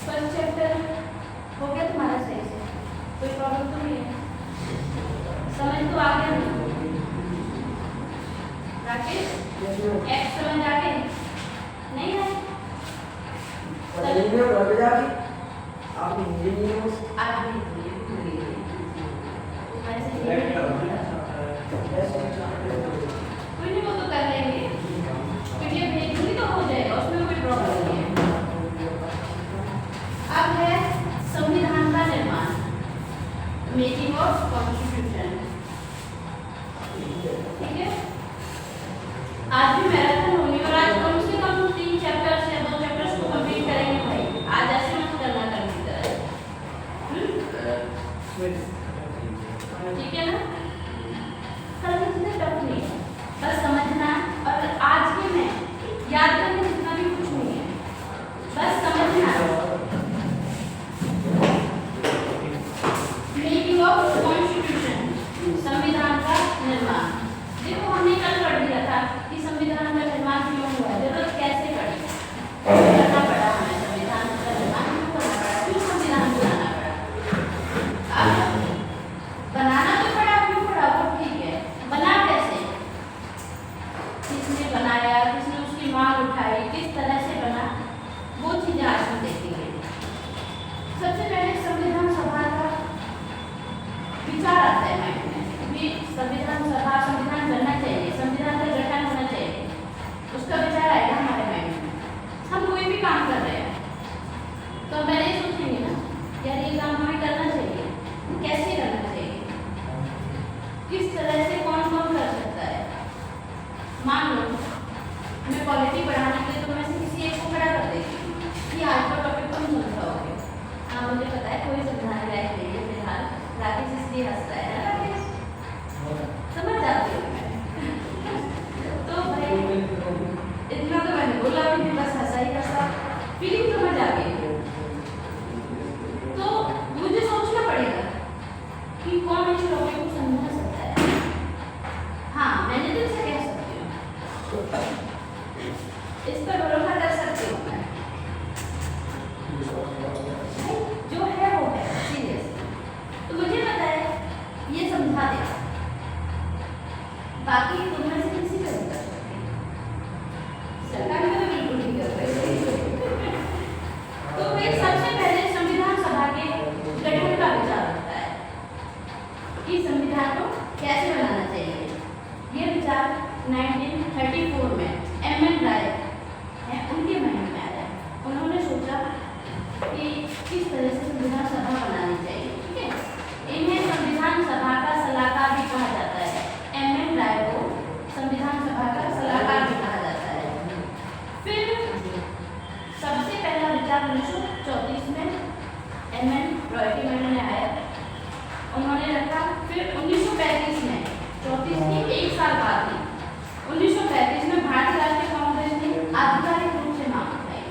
First chapter हो गया तुम्हारा सही से, कोई प्रॉब्लम तो नहीं है? समझ तो आ गया ना राकेश? एक्स समझ आ गई? नहीं है? आप इंजीनियर कोई नहीं, वो तो कर लेंगे, पीडीएफ भेज दूंगी तो हो जाएगा, उसमें कोई प्रॉब्लम नहीं है। अब है संविधान का निर्माण, मेकिंग ऑफ कॉन्स्टिट्यूशन। ठीक है, आज भी मैराथन होनी और आज कम से कम 3 चैप्टर्स या 2 चैप्टर्स को कंप्लीट करेंगे भाई। आज ऐसे मत करना कल की तरह, ठीक है ना? कल इतना टफ नहीं है, बस समझना और आज के में याद करने जितना भी कुछ नहीं है, बस समझना। मेकिंग ऑफ कॉन्स्टिट्यूशन, संविधान का निर्माण। देखो हमने कल पढ़ लिया था कि संविधान का निर्माण क्यों हुआ, जरूरत कैसे पड़ी, करना पड़ा हमें संविधान का निर्माण, क्यों करना पड़ा, क्यों संविधान बनाना पड़ा। अब बनाना तो पड़ा, क्यों पड़ा वो ठीक है, बना कैसे, किसने बनाया, किसने उसकी मांग उठाई, किस तरह से बना, वो चीजें आज हम देखेंगे। सबसे पहले संविधान सभा का विचार आता है माइंड में कि संविधान सभा, संविधान बनना चाहिए, संविधान का गठन होना चाहिए, उसका विचार आएगा हमारे माइंड में। हम कोई भी काम कर रहे हैं तो पहले ये सोचेंगे ना, यार ये काम हमें करना चाहिए, कैसे करना चाहिए, किस तरह से, कौन कौन कर सकता है। मान लो हमें क्वालिटी बढ़ाने के लिए तो मैं से किसी एक को खड़ा कर देती हूँ कि आज का टॉपिक तुम समझाओगे। हाँ मुझे पता है कोई समझाने लायक नहीं है फिलहाल, राकेश इसलिए हंस रहा है ना, राकेश समझ जाती हूँ मैं तो भाई इतना तो मैंने बोला भी नहीं, बस हंसा ही हंसा, फीलिंग समझ आ गई। तो मुझे सोचना पड़ेगा कि कौन इस टॉपिक को समझा सकता है। हाँ मैंने दिल से कह सकती हूँ, इस पर भरोसा कर सकती हूँ मैं, जो है वो है सीरियस। तो मुझे पता है ये समझा दे, बाकी तुम में से किसी को नहीं कर सकते, सरकार में तो बिल्कुल नहीं कर पाएगी। तो फिर सबसे पहले संविधान सभा के गठन का विचार होता है कि संविधान को कैसे बनाना चाहिए। ये विचार 1934 में M.N. राय है, उनके माइंड में आया। उन्होंने सोचा कि किस तरह से संविधान सभा बनानी चाहिए। ठीक है, इन्हें संविधान सभा का सलाहकार भी कहा जाता है। M.N. राय को संविधान सभा का सलाहकार भी कहा जाता है। फिर सबसे पहला विचार 1934 में M.N. रॉय के मन में आया, उन्होंने रखा। फिर 1935 में, 34 की एक साल बाद ही 1935 में भारतीय राष्ट्रीय कांग्रेस ने आधिकारिक रूप से मांग उठाई,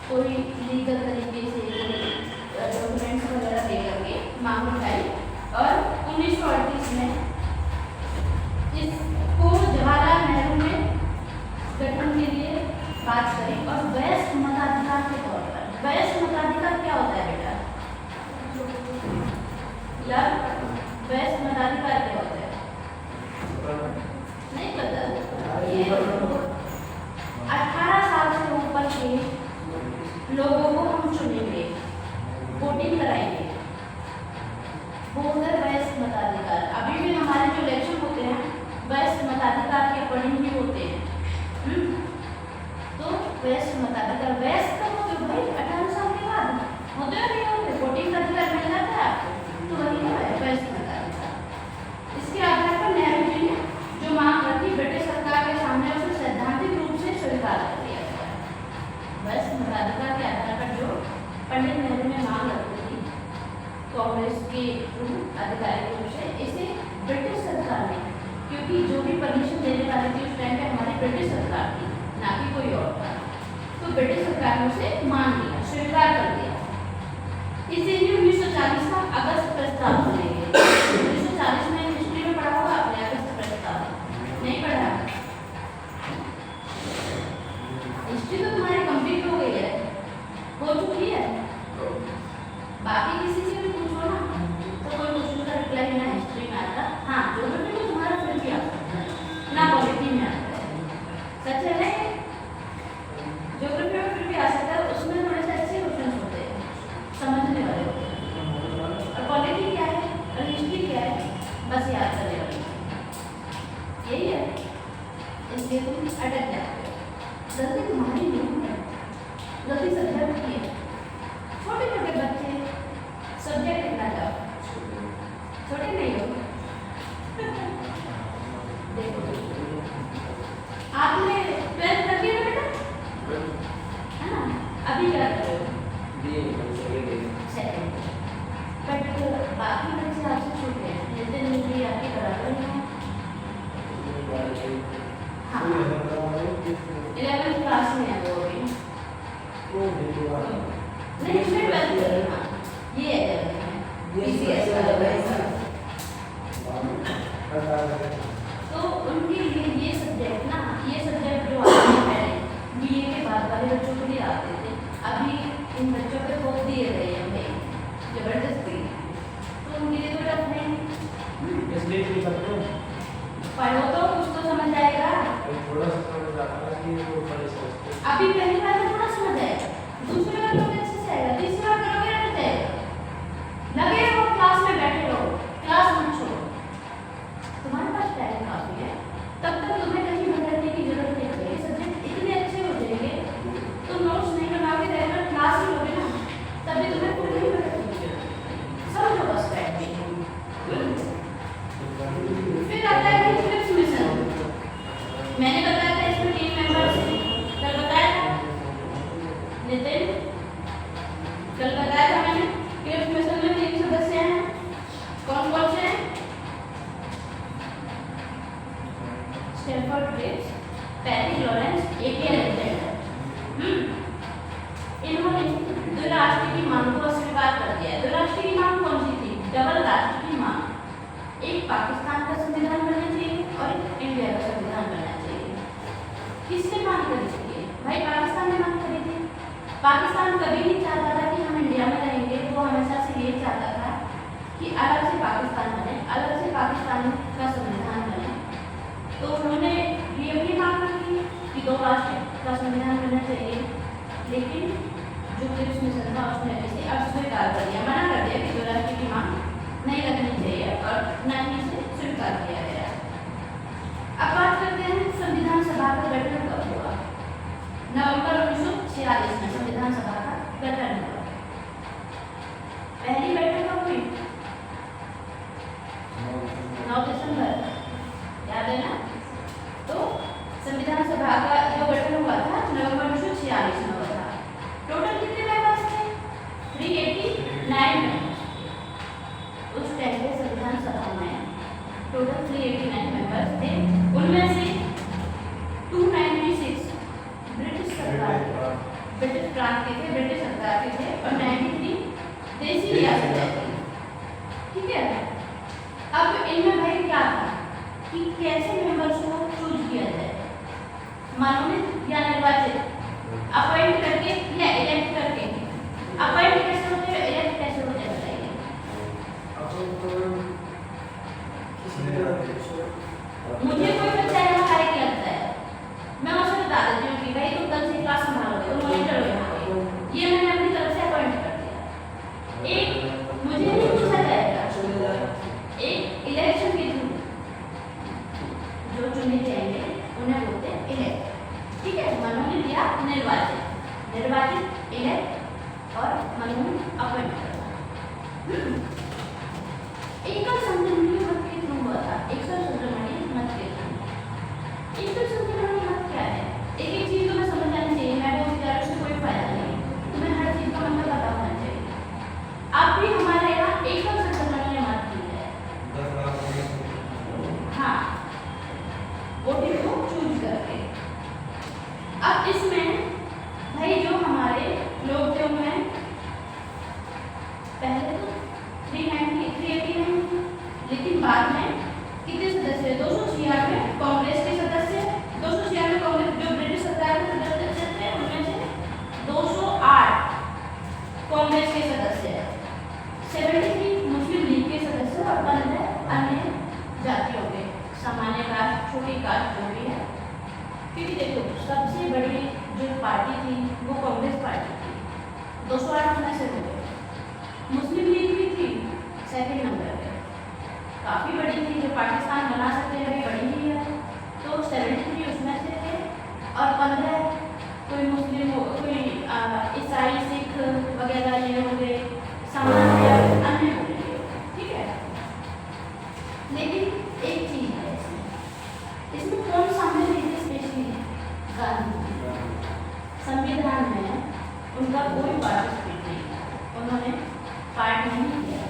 कोई लीगल तरीके से डॉक्यूमेंट्स वगैरह दे करके मांग उठाई। और 1938 में इसको जवाहरलाल नेहरू ने गठन के लिए बात करी और वयस्क मताधिकार के तौर पर। वयस्क मताधिकार क्या होता है बेटा? वयस्क मताधिकार क्या होता है? नहीं पता? ये 18 साल से ऊपर के लोगों को हम चुनेंगे, वोटिंग कराएंगे, वो है वयस्क मताधिकार। अभी भी हमारे जो इलेक्शन होते हैं वयस्क मताधिकार के अकॉर्डिंग ही होते हैं। तो वयस्क मताधिकार, वयस्क कब होते हो भाई? 18 साल के बाद होते हो नहीं होते, वोटिंग का अधिकार मिल जाता है आपको, तो वही है वयस्क मताधिकार। इसके आधार पर नेहरू जी ने जो मांग रखी ब्रिटिश सरकार के सामने, उसे सैद्धांतिक रूप से स्वीकार कर लिया गया। वयस्क मताधिकार के आधार पर जो पंडित नेहरू ने मांग रखी थी कांग्रेस के आधिकारिक रूप से, इसे ब्रिटिश सरकार ने, क्योंकि जो भी परमिशन देने वाली थी उस टाइम पे हमारी ब्रिटिश सरकार थी, ना कि कोई और था, तो ब्रिटिश सरकार ने उसे मान लिया, स्वीकार कर दिया। इसीलिए 1940 का अगस्त प्रस्ताव बनेंगे। 1940 में हिस्ट्री में पढ़ा होगा आपने अगस्त प्रस्ताव, नहीं पढ़ा? हिस्ट्री तो तुम्हारी कंप्लीट हो गई है, क्लास में है वो अभी नहीं इसमें 12th कर रहा ये है पीसीएस वाला वैसा तो उनके लिए ये सब्जेक्ट ना ये सब्जेक्ट जो आते हैं पहले बीए के बाद वाले बच्चों के लिए आते थे अभी इन बच्चों पे थोप दिए गए हैं भाई जबरदस्ती तो उनके लिए तो टफ है इसलिए कि बच्चों पढ़ो तो कुछ तो समझ आएगा थोड़ा सा समझ आता है कि वो पढ़े समझते अभी पहली बार में थोड़ा समझ आएगा दूसरी बार लोग अच्छे से आएगा तीसरी बार करोगे ना जाएगा लगे रहो क्लास में बैठे रहो क्लास मत छोड़ो तुम्हारे पास टाइम काफी है तब तक तुम्हें कहीं भटकने की जरूरत नहीं पड़ेगी सब्जेक्ट इतने अच्छे हो जाएंगे तुम नोट्स नहीं बनाओगे रेगुलर क्लास में लोगे ना तभी तुम्हें पूरी नहीं भटकने की जरूरत समझो बस टाइम फिर आता है क्लिप्स मिशन मैंने बताया था इसमें टीम मेंबर्स कल बताया था नितिन कल बताया था मैंने क्लिप्स मिशन में 3 सदस्य हैं कौन कौन से हैं स्टैनफोर्ड क्लिप्स पैटी लॉरेंस एके अलेक्जेंडर इन्होंने द्विराष्ट्र की मांग को अस्वीकार कर दिया है द्विराष्ट्र की मांग कौन सी थी डबल राष्ट्र की मांग एक पाकिस्तान का संविधान बनना चाहिए और एक इंडिया का संविधान बनना चाहिए किसने मांग करी थी भाई पाकिस्तान ने मांग करी थी पाकिस्तान कभी नहीं चाहता था कि हम इंडिया में रहेंगे वो हमेशा से ये चाहता था कि अलग से पाकिस्तान बने अलग से पाकिस्तान का संविधान बने तो उन्होंने ये भी मांग की कि 2 राष्ट्र का संविधान बनना चाहिए लेकिन जो क्लिप्स मिशन था उसने इसे अस्वीकार कर दिया मना कर दिया कि 2 राष्ट्र की मांग नहीं रखनी चाहिए और न ही इसे स्वीकार किया गया अब बात करते हैं संविधान सभा का गठन कब हुआ नवंबर 1946 में संविधान सभा का गठन हुआ पहली बैठक कब हुई 9 दिसंबर याद है ना तो संविधान सभा का जो गठन हुआ था नवंबर 1946 में हुआ था टोटल कितने मेंबर्स थे 389 मेंबर्स उस टाइम पे संविधान सभा में टोटल 389 मेंबर्स थे उनमें से 296 ब्रिटिश सरकार ब्रिटिश प्रांत के थे ब्रिटिश सरकार के थे और 93 देसी रियासत थे ठीक है अब इनमें भाई क्या था कि कैसे मेंबर्स को चूज किया जाए मनोनीत या निर्वाचित अपॉइंट करके या इलेक्ट करके अपॉइंट कैसे होते हैं इलेक्ट कैसे होते हैं बताइए मुझे कोई बच्चा यहाँ लायक लगता है मैं उसे बता देती हूँ कि भाई तुम कल से क्लास संभालोगे तुम मॉनिटर हो यहाँ पे ये मैंने अपनी तरफ से अपॉइंट कर दिया एक मुझे नहीं पूछा जाएगा एक इलेक्शन के थ्रू जो चुने जाएंगे उन्हें बोलते हैं इलेक्ट ठीक है मनोनीत या निर्वाचित निर्वाचित इलेक्ट और मनोनीत अपॉइंट करना एकल संवैधानिक मत के थ्रू हुआ था एकल संवैधानिक मत के थ्रू एकल संवैधानिक मत क्या है एक एक चीज तुम्हें समझ आनी चाहिए मैं बोलती जा रही हूँ कोई फायदा नहीं तुम्हें हर चीज का मतलब पता होना चाहिए अब भी हमारे यहाँ एकल संवैधानिक मत की है हाँ वोटिंग को चूज करके अब इसमें भाई जो हमारे लोग थे उनमें पहले तो 389 लेकिन बाद में कितने सदस्य 296 कांग्रेस के सदस्य 296 कांग्रेस जो ब्रिटिश सरकार के सदस्य थे उनमें से 208 कांग्रेस के सदस्य 73 मुस्लिम लीग के सदस्य और 15 अन्य जातियों के सामान्य कास्ट छोटी कास्ट जो भी है क्योंकि देखो सबसे बड़ी जो पार्टी थी वो कांग्रेस पार्टी थी 208 में से हो गए मुस्लिम लीग भी थी सेकंड नंबर पे काफ़ी बड़ी थी जो पाकिस्तान बना सकते हैं अभी बड़ी ही है तो 73 उसमें से थे और 15 कोई मुस्लिम हो कोई ईसाई सिख वगैरह ये हो गए सामान्य अन्य हो गए ठीक है लेकिन एक चीज़ है इसमें कौन शामिल है स्पेशली गांधी संविधान में उनका कोई पार्टिसिपेट नहीं था उन्होंने पार्ट नहीं किया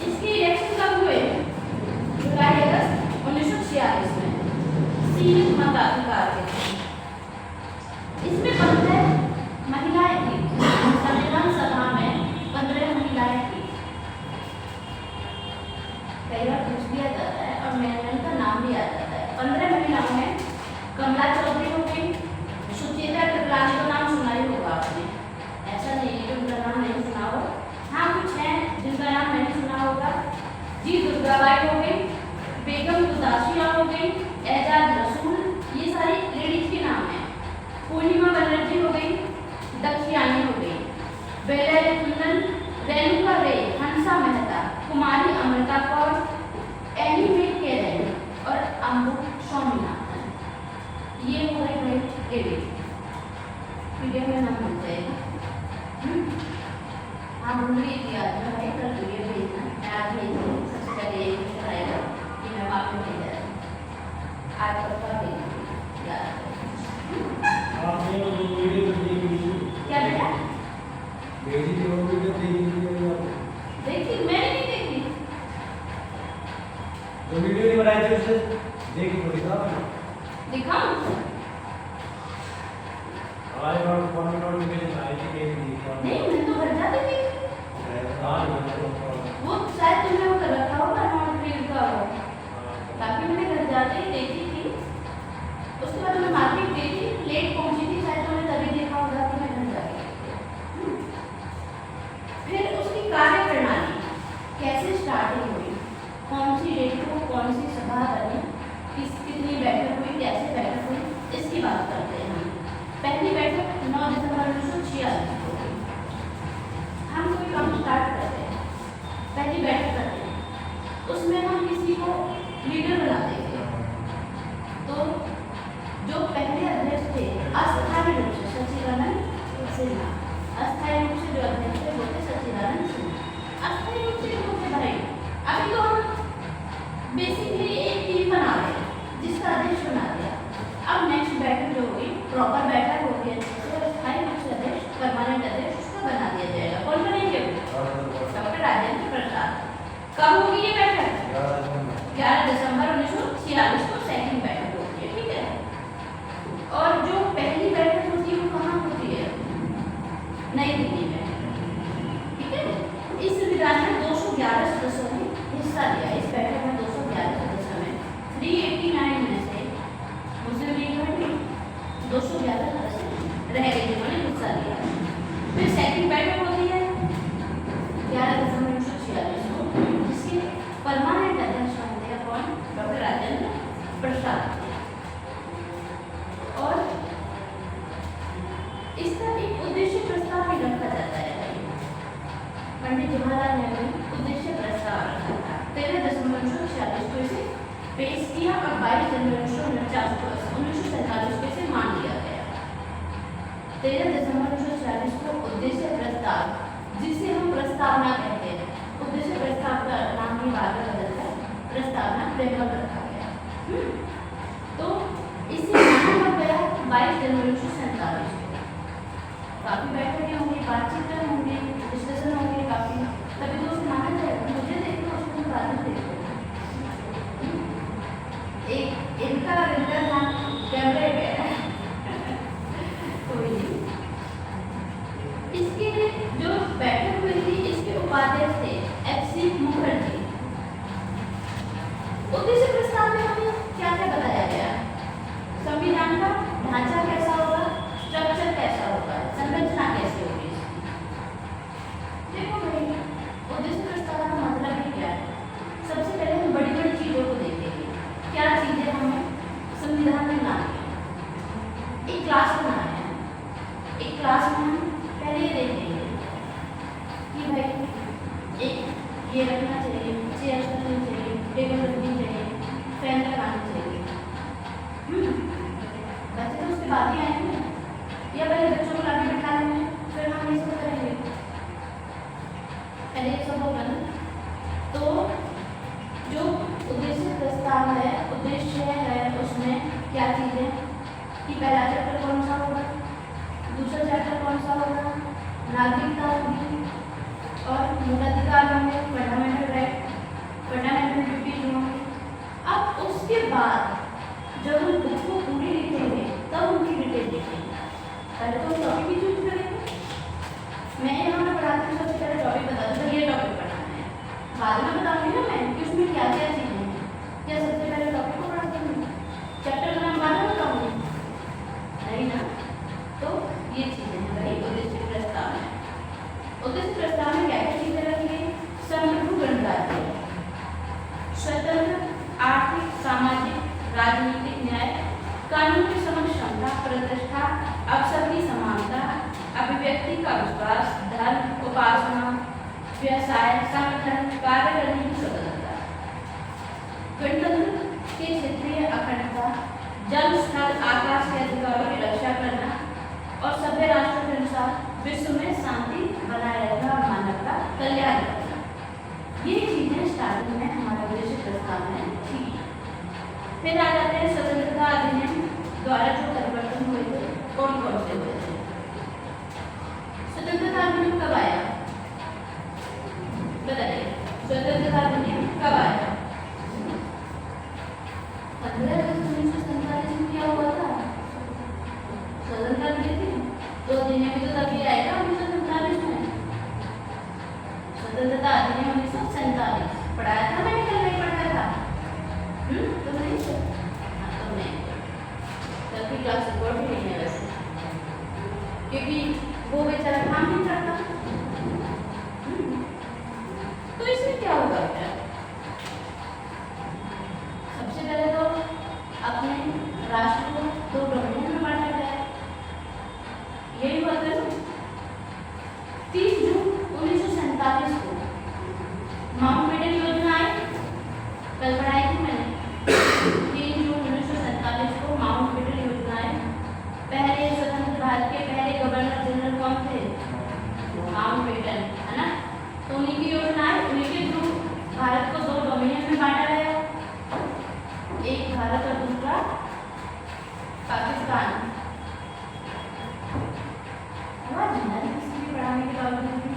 इसके इलेक्शन कब हुए जुलाई अगस्त 1946 में सीमित मताधिकार देते हैं। इसमें 15 महिलाएं थी, संविधान सभा में 15 महिलाएं थी। कई बार पूछ दिया जाता है और मेरे का नाम भी आ जाता है। 15 महिलाओं में कमला चौधरी हो गई, सुचेता कृपलानी का नाम सुना ही होगा आपने, ऐसा नहीं है कि उनका नाम नहीं सुना हो, हाँ कुछ हैं जिनका नाम नहीं सुना होगा। जी दुर्गाबाई हो गई, बेगम गुदासिया हो गई, एजाज रसूल, ये सारी लेडीज के नाम हैं। पूर्णिमा बनर्जी हो गई, दक्षियानी हो गई, बेला कुंदन, रेणुका रे, हंसा मेहता, कुमारी अमृता कौर, एनी मेक केरल और अम्बु स्वामीनाथन। ये हो गए भाई लेडीज। पीडीएफ में नाम मिल जाएगा। हाँ भूल गई थी आज में भाई, कल वीडियो भेजना, मैं आज भेज दूँगी। सबसे पहले यही कुछ आएगा कि मैं आपको भेज दूँगी। आज पक्का भेज दूँगी याद है। आपने वो वीडियो देखी? क्या बेटा? भेजी थी वो वीडियो देखी? देखी मैंने नहीं देखी। जो वीडियो नहीं बनाई थी उससे देखी तो दिखाऊं? हमारे पास फोन में नोटिफिकेशन आई थी कि नहीं मैं तो घर जाती थी। वो शायद तुमने वो कर रखा होगा नॉट रीड का वो, बाकी मैंने घर जाते ही देखी थी। उसके बाद मैं मार्केट गई थी, लेट पहुंची थी, शायद तुमने तभी देखा होगा कि मैं घर जा रही थी। फिर उसकी कार्यप्रणाली कैसे स्टार्टिंग हुई, कौन सी डेट को कौन सी सभा बनी, कितनी बैठक हुई, कैसे बैठक हुई, इसकी बात करते हैं हम। पहली बैठक 9 दिसंबर 1946 को हुई। हम कोई काम स्टार्ट करते हैं, पहली बैठक करते हैं, उसमें हम किसी को लीडर बना देंगे। तो जो पहले अध्यक्ष थे अस्थायी रूप से सच्चिदानंद सिन्हा, अस्थायी रूप से जो अध्यक्ष थे वो थे सच्चिदानंद सिन्हा। अस्थायी रूप से जो थे भाई, अभी तो हम बेसिकली एक टीम बना रहे हैं जिसका अध्यक्ष बना दिया। अब नेक्स्ट बैठक जो होगी प्रॉपर बैठक होगी, अस्थायी रूप से अध्यक्ष परमानेंट अध्यक्ष उसका बना दिया जाएगा। कौन बनेंगे? डॉक्टर राजेंद्र प्रसाद। कब होगी ये बैठक? 11 दिसंबर 1946 को सेकंड बैठक होती है, ठीक है। और जो पहली बैठक होती है वो कहाँ होती है? नई दिल्ली में, ठीक है। इस संविधान में 211 सदस्यों ने हिस्सा लिया। इस बैठक में 211 सदस्यों में 389 में से मुस्लिम लीग में 211 सदस्य रह गए जिन्होंने हिस्सा लिया। फिर सेकंड बैठक होती है 11 दिसंबर 1946 को, जिसके परमानेंट अध्यक्ष बनते हैं कौन? डॉक्टर राजेंद्र प्रसाद। और इसका एक उद्देश्य प्रस्ताव भी रखा जाता है। पंडित जवाहरलाल नेहरू ने उद्देश्य प्रस्ताव रखा था। 13 दिसंबर 1946 को इसे पेश किया और 22 जनवरी 1947 को इसे मान लिया गया। 13 दिसंबर 1946 को उद्देश्य प्रस्ताव, जिसे हम प्रस्तावना कहते हैं, उद्देश्य प्रस्ताव का नाम भी बाद में बदलकर प्रस्तावना फ्रेमवर्क रखा गया। तो इसे माना गया 22 जनवरी 1947 को। काफी बैठकें होंगी, बातचीत होंगी, डिस्कशन होंगे काफी, तभी तो उसे माना जाएगा। मुझे देखो उसको बाद में देखो। एक इनका रिजल्ट ना कैमरे पे कोई नहीं। इसके जो बैठक हुई थी इसके उपाध्यक्ष थे FC मुखर्जी। उद्देश्य प्रस्ताव में हमें क्या क्या बताया गया? संविधान का ढांचा कैसा होगा, स्ट्रक्चर कैसा होगा, संरचना कैसी होगी। देखो भाई, उद्देश्य प्रस्ताव का मतलब ही क्या है? सबसे पहले हम बड़ी बड़ी चीजों को देखेंगे, क्या चीजें हमें संविधान में लानी है। एक क्लास बनाना है, एक क्लास में हम पहले ये देखेंगे कि भाई एक ये रखना चाहिए, चेयर रखनी चाहिए, टेबल रखनी चाहिए, फैन लगाना चाहिए। बच्चे तो उसके बाद ही आएंगे, या पहले बच्चों को लाके बैठा लेंगे, फिर हम ये सब करेंगे। पहले ये सब होगा ना। तो जो उद्देश्य प्रस्ताव है, उद्देश्य है उसमें क्या चीजें कि पहला चैप्टर कौन सा होगा, दूसरा चैप्टर कौन सा होगा, नागरिकता होगी और मूलाधिकार होंगे, फंडामेंटल राइट, फंडामेंटल ड्यूटीज होंगे। अब उसके बाद जब हम पहले तो टॉपिक ही चूज करेंगे। मैं यहाँ पे पढ़ाती हूँ, सबसे पहले टॉपिक बता दूँ, ये टॉपिक पढ़ाना है। बाद में बताऊँगी ना मैं कि उसमें क्या क्या चीज़ें हैं। क्या सबसे पहले टॉपिक को पढ़ाती हूँ, चैप्टर का नाम बाद में बताऊँगी, नहीं ना? तो ये चीज़ें हैं भाई उद्देश्य प्रस्ताव में। उद्देश्य प्रस्ताव में क्या क्या चीज़ें रखी गई? समृद्ध गणराज्य, स्वतंत्र, आर्थिक, सामाजिक, राजनीतिक न्याय, कानून की समक्ष क्षमता, प्रतिष्ठा, अवसर की समानता, अभिव्यक्ति का विश्वास, धर्म, उपासना, व्यवसाय, संगठन, कार्य करने की स्वतंत्रता, गणतंत्र के क्षेत्रीय अखंडता, जल, स्थल, आकाश के अधिकारों की रक्षा करना और सभ्य राष्ट्रों के अनुसार विश्व में शांति बनाए रखना और मानव का कल्याण करना। ये चीजें स्टार्टिंग में हमारा उद्देश्य प्रस्ताव में थी। फिर आ जाते हैं स्वतंत्रता अधिनियम द्वारा जो परिवर्तन हुए थे, कौन कौन से हुए थे। स्वतंत्रता अधिनियम कब आया बताइए? स्वतंत्रता अधिनियम कब आया? 15 अगस्त 1947 में क्या हुआ था? स्वतंत्रता मिली थी। तो अधिनियम भी तो तभी आएगा 1947 में। स्वतंत्रता अधिनियम 1947 पढ़ाया था मैंने, कल नहीं पढ़ाया था? तो नहीं सर, हाँ तो नहीं, कल की क्लास रिकॉर्ड भी नहीं है वैसे, क्योंकि वो बेचारा काम नहीं करता। तो इसमें क्या होगा बेटा? सबसे पहले तो अपने राष्ट्र को 2 डोमेन में बांटा गया है, यही हुआ था ना। 30 जून 1947 को माउंटबेटन योजना आई, कल पढ़ाई थी मैंने। 3 जून 1947 को माउंटबेटन योजना आई। पहले स्वतंत्र भारत के पहले गवर्नर जनरल कौन थे? माउंटबेटन, है ना? तो उन्हीं की योजना है, उन्हीं के थ्रू भारत को 2 डोमिनियन में बांटा गया, एक भारत और दूसरा पाकिस्तान। आवाज नहीं आ रही किसी भी पढ़ाने के बावजूद भी?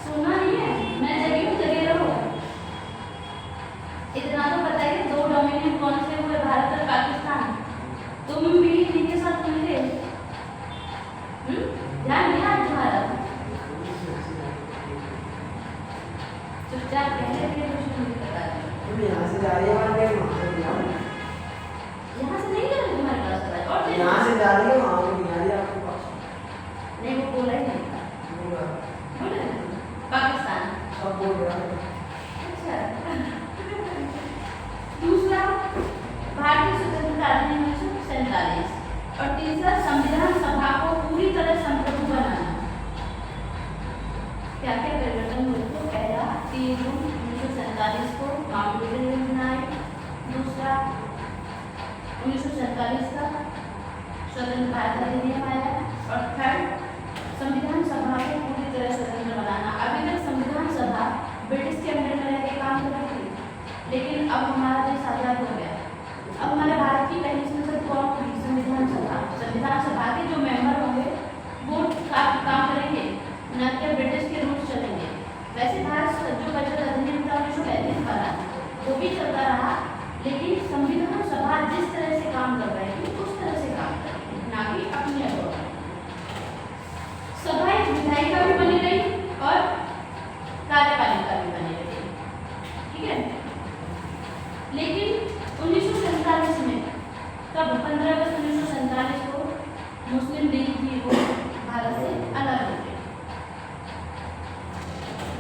सुना नहीं है? मैं जगी हूँ, जगे रहो। इतना तो बताइए 2 डोमिनियन कौन से हुए, भारत और पाकिस्तान? तुम भी इन्हीं के साथ मिले, ध्यान दिया तुम्हारा? चुपचाप पहले के कुछ नहीं बता रहे। तुम यहाँ से जा रही है वहाँ नहीं, वहाँ से जाओ। यहाँ से नहीं जा रहे तुम्हारे पास और यहाँ से जा रही है वहाँ पे नहीं आ रही आपके पास। नहीं, वो बोला ही नहीं था। बोला बोला पाकिस्तान सब बोल रहा है। अच्छा। दूसरा भारतीय स्वतंत्रता अधिनियम 1947 और तीसरा संविधान सभा को पूरी तरह संप्रभु बनाना। क्या क्या परिवर्तन हुए थे? पहला 3 जून 1947 को माउंटबेटन योजना आई, दूसरा 1947 का स्वतंत्र भारत अधिनियम आया और थर्ड संविधान सभा को पूरी तरह स्वतंत्र बनाना। अभी तक संविधान सभा ब्रिटिश के अंडर में रह के काम कर रही थी, लेकिन अब हमारा देश आजाद हो गया। अब हमारे भारत की पहली संसद कौन हुई? संविधान सभा। संविधान सभा के जो मेंबर होंगे वो काम करेंगे, न कि ब्रिटिश के रूल्स चलेंगे। वैसे भारत जो बजट अधिनियम था 1935 वाला वो भी चलता रहा, लेकिन संविधान सभा जिस तरह से काम कर रही थी उस तरह से काम करेगी, ना कि अपने अकॉर्डिंग। सभा एक विधायिका भी बनी रही और कार्यपालिका भी बनी रही, ठीक है। लेकिन 1947 में कब? 15 अगस्त 1947 को मुस्लिम लीग थी वो भारत से अलग हो गई।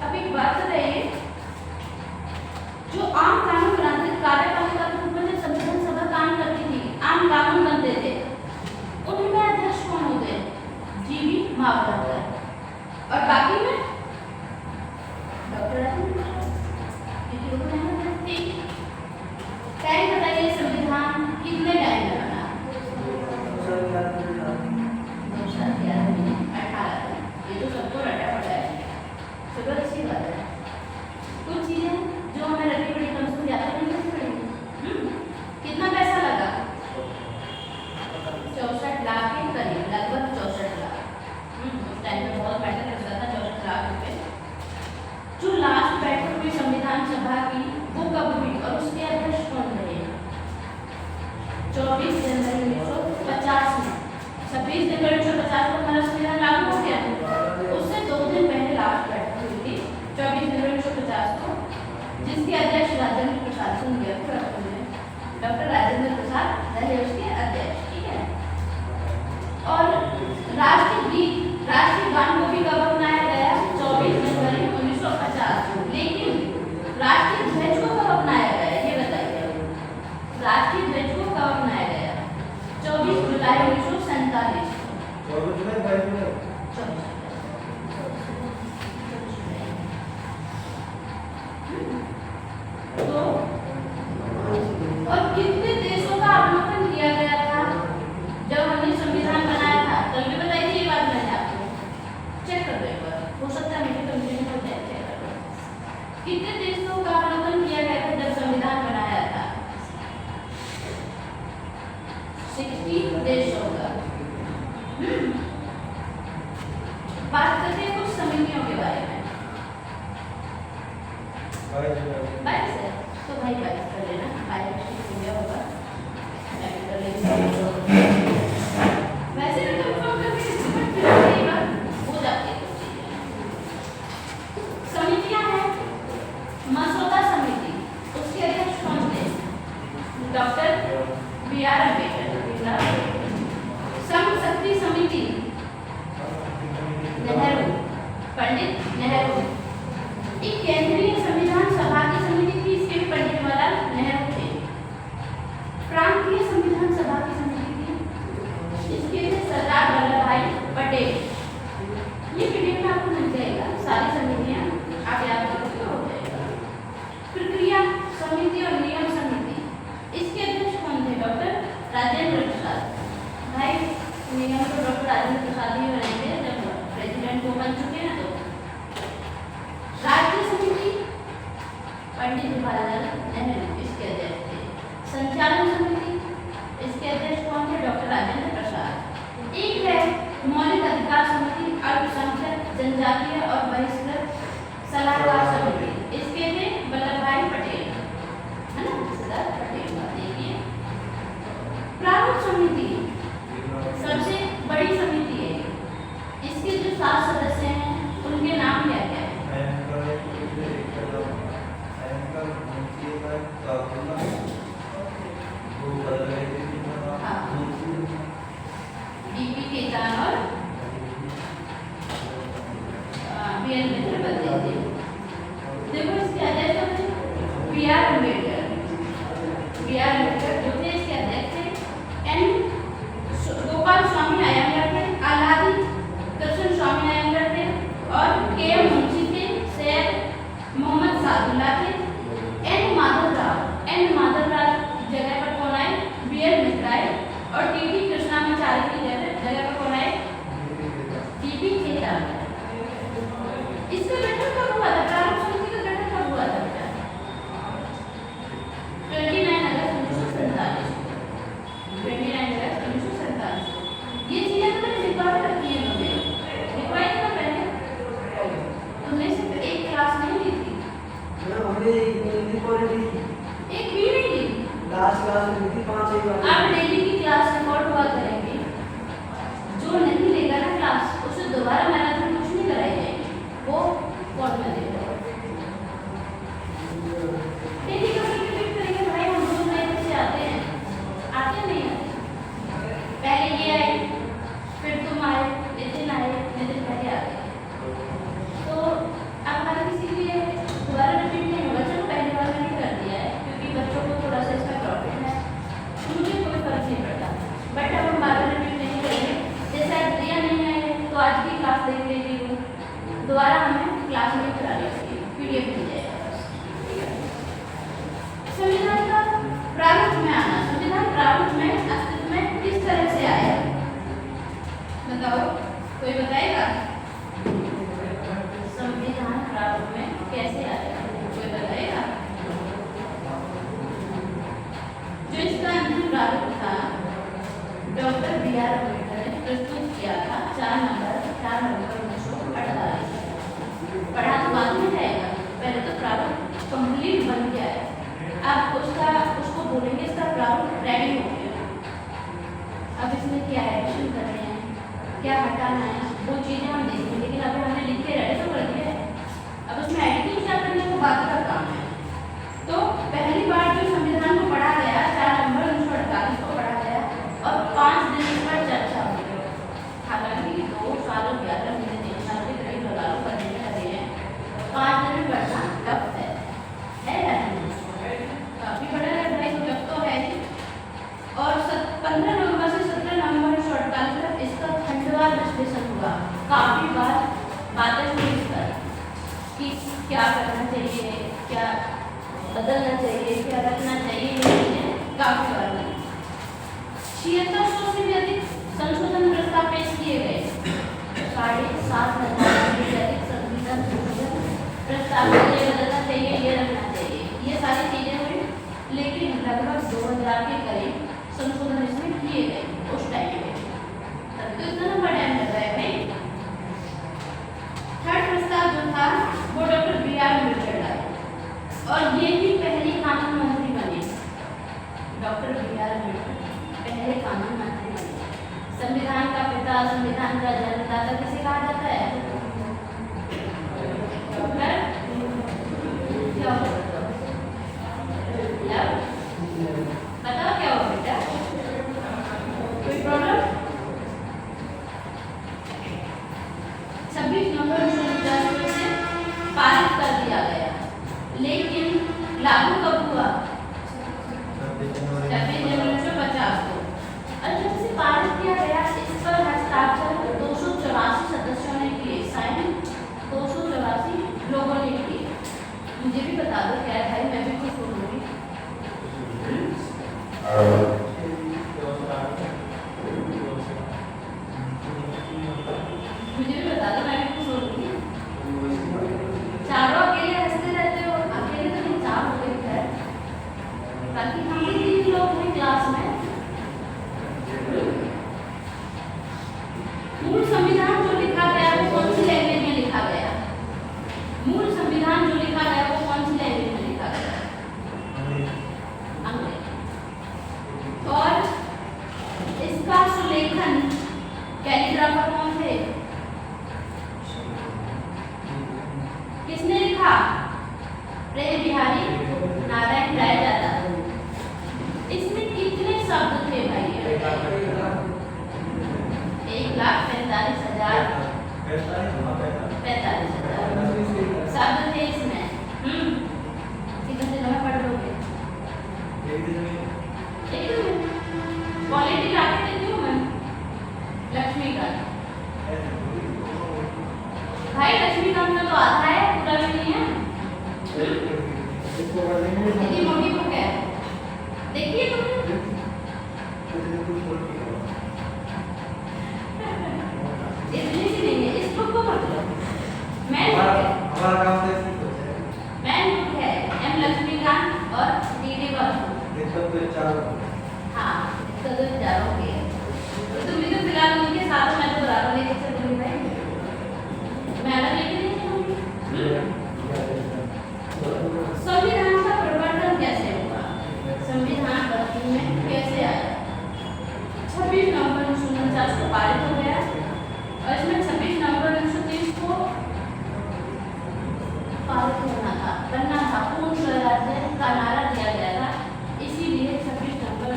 अब एक बात बताइए, जो आम कानून बनाते कार्यपालिका के रूप में जब संविधान सभा काम करती थी, आम कानून बनते थे, उनमें अध्यक्ष कौन होते हैं? जीवी मावलकर। और बाकी में डॉक्टर टाइम बताइए, संविधान कितने टाइम में बना? 18। ये तो सबको रटा पड़ा है, चलो अच्छी बात है। कुछ चीजें जो हमें रटी पड़ी कम से कम ज्यादा नहीं पड़ी। कितना पैसा लगा? 64 लाख के करीब, लगभग 64 लाख। उस टाइम में बहुत मैटर करता था 64 लाख 24 जनवरी 1950 में। 26 जनवरी 1950 को हमारा संविधान लागू हो गया। उससे 2 दिन पहले लास्ट बैठक हुई थी 24 जनवरी 1950 को, जिसके अध्यक्ष राजेंद्र प्रसाद सिंह डॉक्टर राजेंद्र प्रसाद रहे उसके अध्यक्ष। ठीक है। और राष्ट्रीय गान को भी कब अपनाया गया? 24 जनवरी 1950। लेकिन राष्ट्रीय ध्वज को कब अपनाया गया ये बताइए। राष्ट्रीय ध्वज को कब अपनाया गया? 24 जुलाई 1947। 24 जुलाई 22 जुलाई। तो और कितने देशों का अवलोकन किया गया था जब हमने संविधान बनाया था? कल भी बताई थी ये बात मैंने आपको। चेक कर दो एक बार, हो सकता है मेरी कंफ्यूजन हो जाए। चेक कर दो कितने देशों का अवलोकन किया गया था जब संविधान बनाया था? 60 देशों का। बात करते हैं कुछ समितियों के बारे में। 22 है तो भाई 22 कर लेना। 22 इंडिया होगा। कर लेंगे। वैसे भी कंफर्म करके रिपोर्ट फिर कई बार हो जाती है कुछ चीजें। समितियां हैं। मसौदा समिति, उसके अध्यक्ष कौन थे? Doctor B.R. अम्बेडकर। संघ शक्ति समिति, नेहरू, पंडित नेहरू। एक केंद्रीय संविधान सभा की समिति थी, इसके भी पंडित जवाहरलाल नेहरू थे। प्रांतीय संविधान सभा की समिति थी, इसके थे सरदार वल्लभ भाई पटेल। ये पीडीएफ में आपको मिल जाएगा, सारी समितियां आप याद रखोगे हो जाएगा। प्रक्रिया समिति और नियम समिति, इसके अध्यक्ष कौन थे? डॉक्टर राजेंद्र प्रसाद। भाई नियम तो डॉक्टर राजेंद्र प्रसाद ही बने थे जब प्रेसिडेंट वो बन चुके हैं। तो राज्य समिति पंडित जवाहरलाल नेहरू इसके अध्यक्ष थे। संचालन समिति, इसके अध्यक्ष कौन थे? डॉक्टर राजेंद्र प्रसाद। एक है मौलिक अधिकार समिति, अल्पसंख्यक जनजातीय और बहिष्कृत सलाहकार समिति, इसके थे वल्लभ भाई पटेल, है ना, सरदार पटेल। देखिए प्रारूप समिति सबसे बड़ी समिति है। इसके जो 7 सदस्य हैं उनके नाम क्या क्या है? डीपी केतान और B.N. मित्र बदले थे। देखो इसके अध्यक्ष B.R. अम्बेडकर। B.R. अम्बेडकर जो थे इसके अध्यक्ष थे। N. गोपाल स्वामी अयंगर थे। आलादी कृष्ण स्वामी अयंगर थे। और K. मुंशी थे। सैयद मोहम्मद सादुल्ला थे। N. माधवराव जगह पर कौन आए? B.L. मित्र आए। और T.T. कृष्णाचार्य की जगह पर कौन आए? T.P. खेतान। इसका गठन कब हुआ था? प्रारूप समिति का गठन कब हुआ था बेटा? 29 अगस्त 1947। 29 अगस्त 1947। ये चीजें तो मैंने रिकॉर्ड रखी है तुमने लिखवाई थी ना पहले? तुमने सिर्फ एक क्लास नहीं ली थी? हमने हिंदी पढ़ी थी। एक भी नहीं ली? लास्ट क्लास में थी 5 बार। आप डेली की क्लास रिकॉर्ड हुआ करेंगे। जो नहीं लेगा ना क्लास, उसे दोबारा मैराथन कुछ नहीं कराई जाएगी, वो कोर्ट में देगा। डेली का रिपीट करेंगे भाई। हम लोग नए बच्चे आते हैं, आते नहीं आते? पहले ये आए, फिर तुम आए, नितिन आए, नितिन पहले आ गए। तो अब हर किसी के लिए दोबारा रिपीट नहीं होगा। चलो पहली बार मैंने कर दिया है क्योंकि बच्चों को थोड़ा सा इसका प्रॉब्लम है, मुझे कोई फर्क नहीं पड़ता। बट अब हम बार रिपीट नहीं करेंगे। जैसे आज दिया नहीं है तो आज की क्लास देख लीजिए, दोबारा हमें क्लास में करा लीजिए, पीडीएफ मिल जाएगा बस। संविधान का प्रारूप में आना। संविधान प्रारूप में अस्तित्व में किस तरह से आया बताओ, कोई बताएगा? संविधान प्रारूप में कैसे आया कोई बताएगा? जो इसका अंतिम प्रारूप था डॉक्टर B.R. अम्बेडकर ने प्रस्तुत किया था 4 नवंबर 1948। पढ़ा तो बाद में जाएगा, पहले तो प्रारूप कंप्लीट बन गया है। अब उसको बोलेंगे इसका प्रारूप रेडी हो गया। क्या एडिशन कर रहे हैं, क्या हटाना है, वो चीज़ें हम देखेंगे। लेकिन अभी हमने लिख के रेडी तो कर दिया है, अब उसमें एडिटिंग क्या करना है वो बात का काम है। तो पहली बार जो संविधान को पढ़ा गया 4 नवंबर 1948 को पढ़ा गया और 5 दिन इस पर चर्चा हुई। हालांकि 2 सालों 11 महीने 3 साल के करीब लगा लो पढ़ने में लगे हैं, 5 दिन में पढ़ना टफ है या नहीं? काफ़ी बड़ा है भाई, तो टफ तो है ही। और 15 नवंबर से 17 नवंबर 1948 तक इसका खंडवार विश्लेषण हुआ। काफ़ी बार बातें हुई इस पर कि क्या करना चाहिए, क्या बदलना चाहिए, क्या रखना चाहिए, ये चीज़ें काफ़ी बार हुई। 7600 से भी अधिक संशोधन प्रस्ताव पेश किए गए। 7,500 से अधिक संविधान संशोधन प्रस्ताव, ये बदलना चाहिए, ये रखना चाहिए, ये सारी चीज़ें हुई। लेकिन लगभग 2000 के करीब संशोधन इसमें किए गए उस टाइम पे। तब तो इतना लंबा टाइम लग रहा है भाई। थर्ड प्रस्ताव जो था वो डॉक्टर B.R. अम्बेडकर का, और ये भी पहली कानून मंत्री बने। Doctor B.R. अम्बेडकर पहले कानून मंत्री बने। संविधान का पिता, संविधान का जन्मदाता किसे कहा जाता है? डॉक्टर क्या हो बताओ क्या हो बेटा, कोई प्रॉब्लम? 26 नवंबर 1950 से पारित कर दिया गया, लेकिन लागू कब हुआ? 26 जनवरी 1950 को। और जब से पारित किया गया, इस पर हस्ताक्षर 284 सदस्यों ने किए, साइन 284 लोगों ने किए। मुझे भी बता दो क्या है भाई, मैं भी कुछ बोलूँगी। मुझे भी बता दो, मैं भी कुछ बोलूँगी। चारों अकेले हंसते रहते हो, अकेले तो नहीं, 4 हो गए खैर, ताकि हम भी 3 लोग हैं क्लास में। मूल संविधान जो लिखा गया वो कौन सी लैंग्वेज में लिखा गया? मूल संविधान जो लिखा गया वो कौन सी लैंग्वेज में लिखा गया? अंग्रेजी। और इसका सुलेखन कैलीग्राफर कौन थे? किसने लिखा? प्रेम बिहारी नारायण राय दादा। इसमें कितने शब्द थे भाई? 1,45,000 शब्द थे इसमें। कितने दिनों में पढ़ लोगे? एक दिन में। क्वालिटी लाके देती हूँ मैं। लक्ष्मीकांत भाई, लक्ष्मीकांत का तो आधा है, पूरा भी नहीं है। इतनी मोटी बुक है, देखिए तुमने। इतनी सी नहीं है, इस बुक को पढ़ लो। मैन बुक है, M. लक्ष्मीकांत और D.D. बसु। हाँ, इसका तो विचारों के तो तुम भी तो फिलहाल उनके साथ, मैं तो बराबर लेके चल रही भाई, मैं अलग लेके नहीं चलूँगी। संविधान का परिवर्तन कैसे हुआ? संविधान वर्तन में कैसे आया? 26 नवंबर 1949 को पारित हो गया, और इसमें 26 नवंबर 1930 को पारित बनना था। पूर्ण स्वराज्य का नारा दिया गया था, इसीलिए 26 जनवरी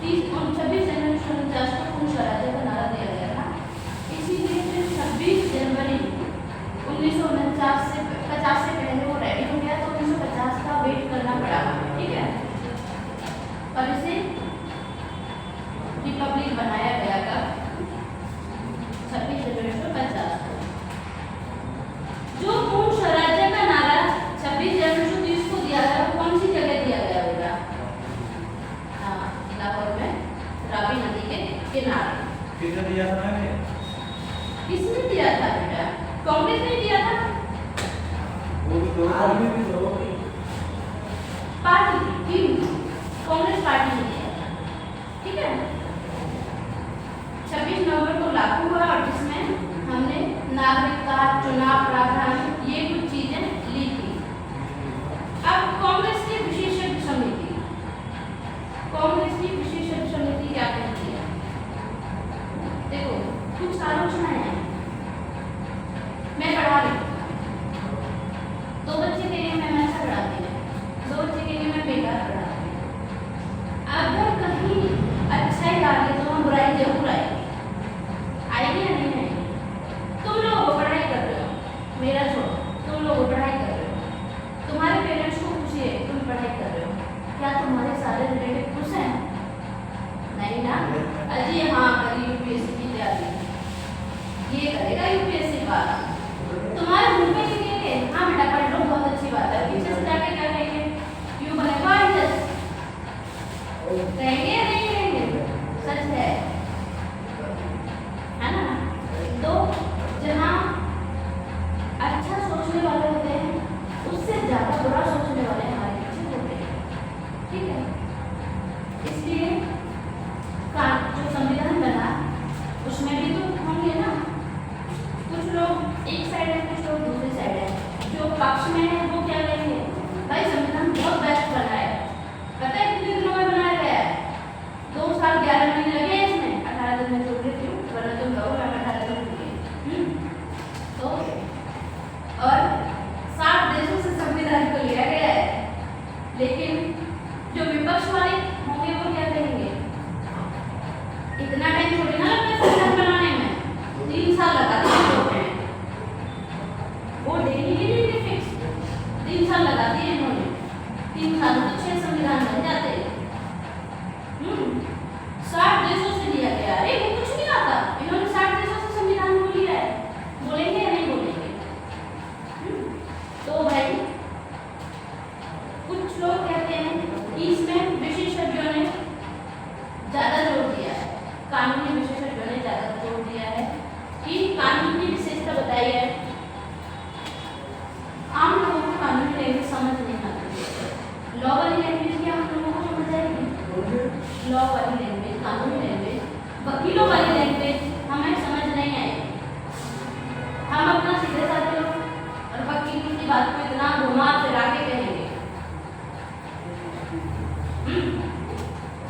1949 को पूर्ण स्वराज्य का नारा दिया गया था। इसीलिए फिर 26 जनवरी 1949 से 50 से पहले वो रेडी हो गया, तो 1950 का वेट करना पड़ा, ठीक है। और इसे रिपब्लिक बनाया गया था 26 जनवरी 1950 को। जो पूर्ण स्वराज्य का नारा 26 जनवरी 1930 को दिया गया, वो कौन सी जगह दिया गया होगा? लाहौर में रावी नदी के किनारे। किसने दिया था? किसने दिया था बेटा? कांग्रेस ने दिया था। वो भी दो आदमी भी दो पार्टी थी, कांग्रेस पार्टी ने दिया था, ठीक है। 26 नवंबर को लागू हुआ, और जिसमें हमने नागरिकता, चुनाव प्रावधान, ये कुछ चीजें ली थी। अब कांग्रेस की विशेषज्ञ समिति क्या कहती है? अजी हाँ करी यूपीएससी की तैयारी, ये करेगा यूपीएससी का। तुम्हारे मुंह पे नहीं कहेंगे हाँ बेटा पढ़ लो बहुत अच्छी बात है, पीछे से जाके क्या कहेंगे यू बनेगा आईएएस, कहेंगे या नहीं कहेंगे? सच है ना? तो जहाँ अच्छा सोचने वाले होते हैं उससे ज्यादा बुरा सोचने वाले हमारे पीछे होते हैं, ठीक है? इसलिए जो संविधान बना उसमें भी तो होंगे ना, कुछ लोग एक साइड है कुछ लोग दूसरी साइड है। जो पक्ष में है वो क्या कहेंगे भाई संविधान बहुत बेस्ट बना है, पता है कितने दिनों में बनाया गया है? 2 साल 11 महीने लगे हैं इसमें, 18 दिन में छोड़ देती हूँ वरना तुम कहो मैं 18 दिन में तो और 7 देशों से संविधान को लिया गया है। लेकिन जो विपक्ष वाले होंगे वो क्या कहेंगे इतना टाइम थोड़ी ना लगता है संविधान बनाने में, 3 साल लगाते हैं लोग हैं वो डेली के लिए फिक्स 3 साल लगा दिए इन्होंने, 3 साल में 6 संविधान बन जाते हैं। 60 देशों से लिया गया, अरे वो कुछ नहीं आता, इन्होंने 60 देशों से संविधान को लिया है, बोलेंगे या नहीं बोलेंगे? तो भाई कुछ लोग कहते हैं कि इसमें विशेषज्ञों ने ज्यादा जोर दिया है, कानूनी विशेषज्ञों ने ज्यादा जोर दिया है कि कानून की विशेषता बताई है। आम लोगों को कानूनी लैंग्वेज समझ नहीं आती, लॉ वाली लैंग्वेज क्या हम लोगों को समझ आएगी? लॉ वाली लैंग्वेज, कानूनी लैंग्वेज, वकीलों वाली लैंग्वेज हमें समझ नहीं आएगी। हम अपना सीधे साधे लोग और वकील की बात को इतना घुमा फिरा के कहेंगे,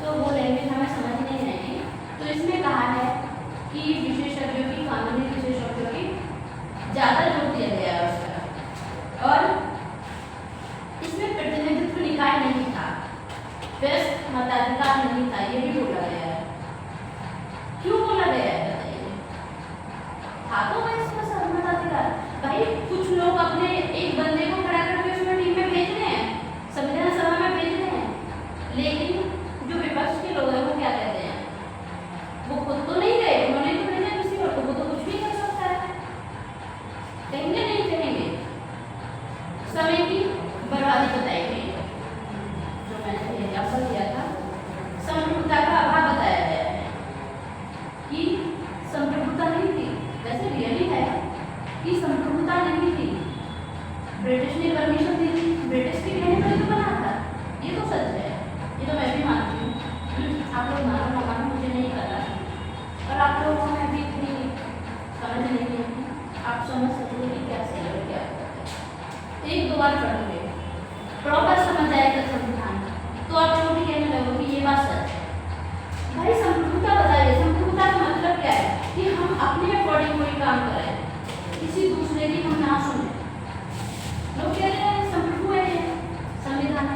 तो वो लैंग्वेज हमें समझ नहीं आएगी। तो इसमें कहा है कि विशेषज्ञों की, कानूनी विशेषज्ञों की ज्यादा जोर दिया गया है उसका, और इसमें प्रतिनिधित्व निकाय नहीं था, व्यस्त मताधिकार नहीं था, ये भी बोला गया है। क्यों बोला गया है बताइए? था तो व्यस्त मताधिकार, भाई कुछ लोग अपने एक बंदे को खड़ा करके उसमें टीम में भेज रहे हैं, संविधान सभा में भेज रहे हैं, लेकिन जो विपक्ष के लोग हैं वो क्या कहते हैं? वो खुद तो नहीं गए, उन्होंने तो भेजा किसी और को, वो तो कुछ भी कर सकता है, कहेंगे नहीं कहेंगे? समय की बर्बादी बताई गई है, जो मैंने एग्जाम्पल दिया था, संप्रभुता का अभाव बताया गया है कि संप्रभुता नहीं थी, वैसे रियली है कि संप्रभुता नहीं थी, ब्रिटिश ने परमिशन दी थी, ब्रिटिश के कहने पर ही तो बना था, ये तो सच है, ये तो मैं भी मानती हूँ। आप लोग मानो ना मानो मुझे नहीं पता, और आप लोगों को मैं भी इतनी समझ नहीं है, आप समझ सकते कि क्या सही है क्या गलत है। 1-2 बार पढ़ोगे प्रॉपर समझ आएगा संविधान, तो आप लोग भी कहने लगोगे कि ये बात सच है। भाई संप्रभुता बताइए, संप्रभुता का मतलब क्या है? कि हम अपने अकॉर्डिंग कोई काम करें, किसी दूसरे की हम ना सुने। लोग कह रहे हैं संप्रभु है ये संविधान,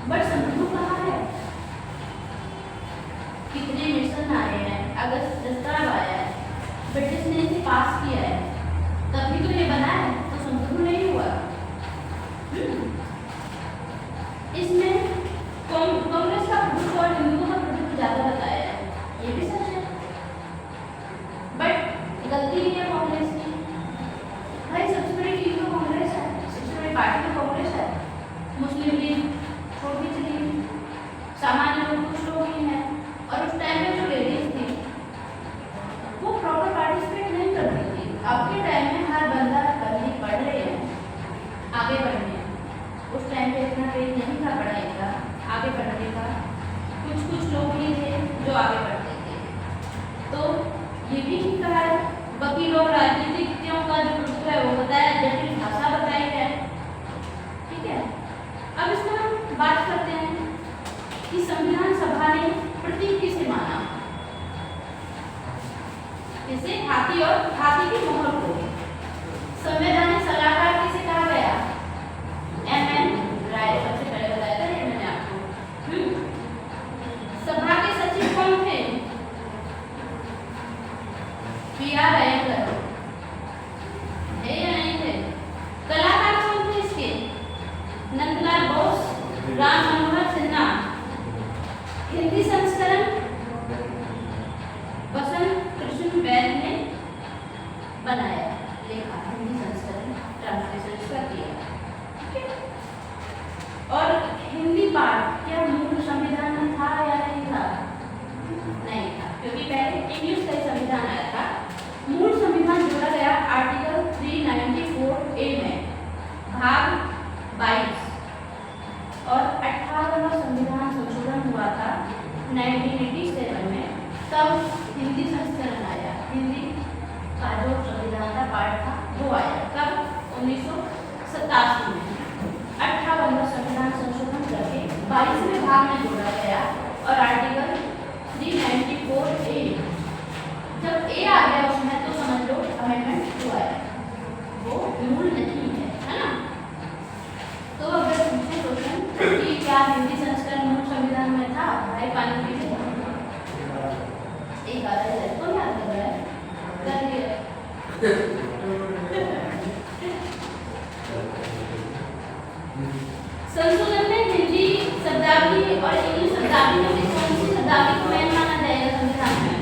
बट संप्रभु कहाँ है? कितने मिशन आए हैं, अगस्त प्रस्ताव आया है, ब्रिटिश ने इसे पास किया है, तभी तो ये बना है, तो संप्रभु नहीं हुआ। इसमें कांग्रेस का प्रभुत्व और हिंदुओं का प्रभुत्व ज्यादा बताया है, ये भी सच है, बट गलती नहीं है कांग्रेस की। भाई सबसे बड़ी चीज तो कांग्रेस है, सबसे बड़ी पार्टी तो कांग्रेस है, मुस्लिम लीग छोड़ के चली, सामान्य लोग कुछ लोग ही हैं, और उस टाइम में जो लेडीज थी वो प्रॉपर पार्टिसिपेट नहीं करती थी। अब के टाइम में हर बंदा बंदी पढ़ रहे हैं, आगे बढ़ने, उस टाइम पे इतना क्रेज नहीं था पढ़ाई का, आगे बढ़ने का, कुछ लोग ही थे जो आगे बढ़ते थे। तो ये भी ठीक कहा है, वकीलों राजनीतिज्ञों का जो प्रभुत्व है वो बताया, जटिल भाषा बताई है, ठीक है। अब इसमें हम बात करते हैं कि संविधान सभा ने प्रतीक किसे माना, किसे? हाथी और हाथी की मोहर को। संवैधानिक सलाहकार किसे कहा गया? M.N. राय, सबसे पहले बताया था ये मैंने आपको। सभा के सचिव कौन थे? P.R. अयंगर, है या नहीं थे? कलाकार कौन थे इसके? नंदलाल बोस, राम मनोहर सिन्हा। हिंदी संस्करण 1987 में तब हिंदी संस्करण आया। हिंदी का जो संविधान का पार्ट था वो आया कब? 1987 में। 58वां संविधान संशोधन करके 22वें भाग में जोड़ा गया और आर्टिकल 394A जब ए आ गया उसमें तो समझ लो अमेंडमेंट हुआ है, वो रूल नहीं है ना। तो अगर पूछे क्वेश्चन कि क्या हिंदी संस्करण मूल संविधान में था, भाई पानी पीजिए। एक आ रहा है कौन याद कर रहा है? कर दिया। संशोधन में हिंदी शब्दावली और इंग्लिश शब्दावली में से कौन सी शब्दावली को मेन माना जाएगा संविधान में?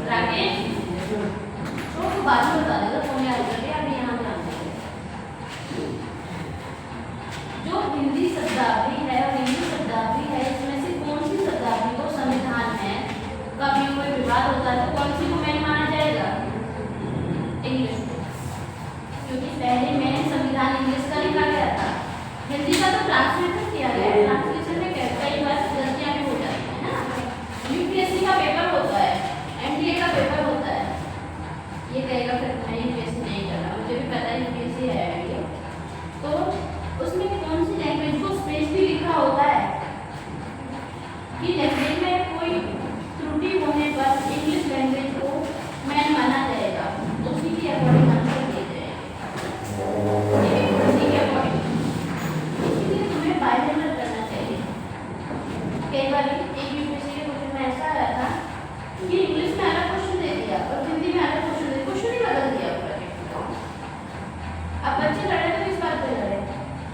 राकेश तो बाद में बता देगा कौन याद कर रहा है, अभी यहाँ ध्यान देंगे। जो हिंदी शब्दावली है और इंग्लिश शब्दावली है इसमें से कौन सी शब्दावली को संविधान में कभी कोई विवाद होता है तो कौन सी को मेन माना जाएगा? इंग्लिश को, क्योंकि पहले में संविधान इंग्लिश का लिखा गया था। हिंदी का तो ट्रांसलेशन किया गया है, ट्रांसलेशन में कई बार गलतियां भी हो जाती हैं ना। यूपीएससी का पेपर होता है, एनडीए का पेपर होता है, ये कहेगा फिर मैं यूपीएससी नहीं कर रहा, मुझे भी पता है यूपीएससी है एनडीए, तो उसमें कौन सी लैंग्वेज को स्पेशली लिखा होता है कि लैंग्वेज में कोई त्रुटि होने पर इंग्लिश लैंग्वेज को मेन माना जाएगा, उसी के अकॉर्डिंग आंसर दिए जाएंगे। उसी के अकॉर्डिंग, इसलिए तुम्हें बाइलिंगुअल करना चाहिए। कई बार एक यूपीएससी के क्वेश्चन में ऐसा आया था कि इंग्लिश में अलग क्वेश्चन दे दिया और हिंदी में अलग क्वेश्चन दे, क्वेश्चन ही बदल दिया पूरा। अब बच्चे लड़े तो किस बात पे लड़े?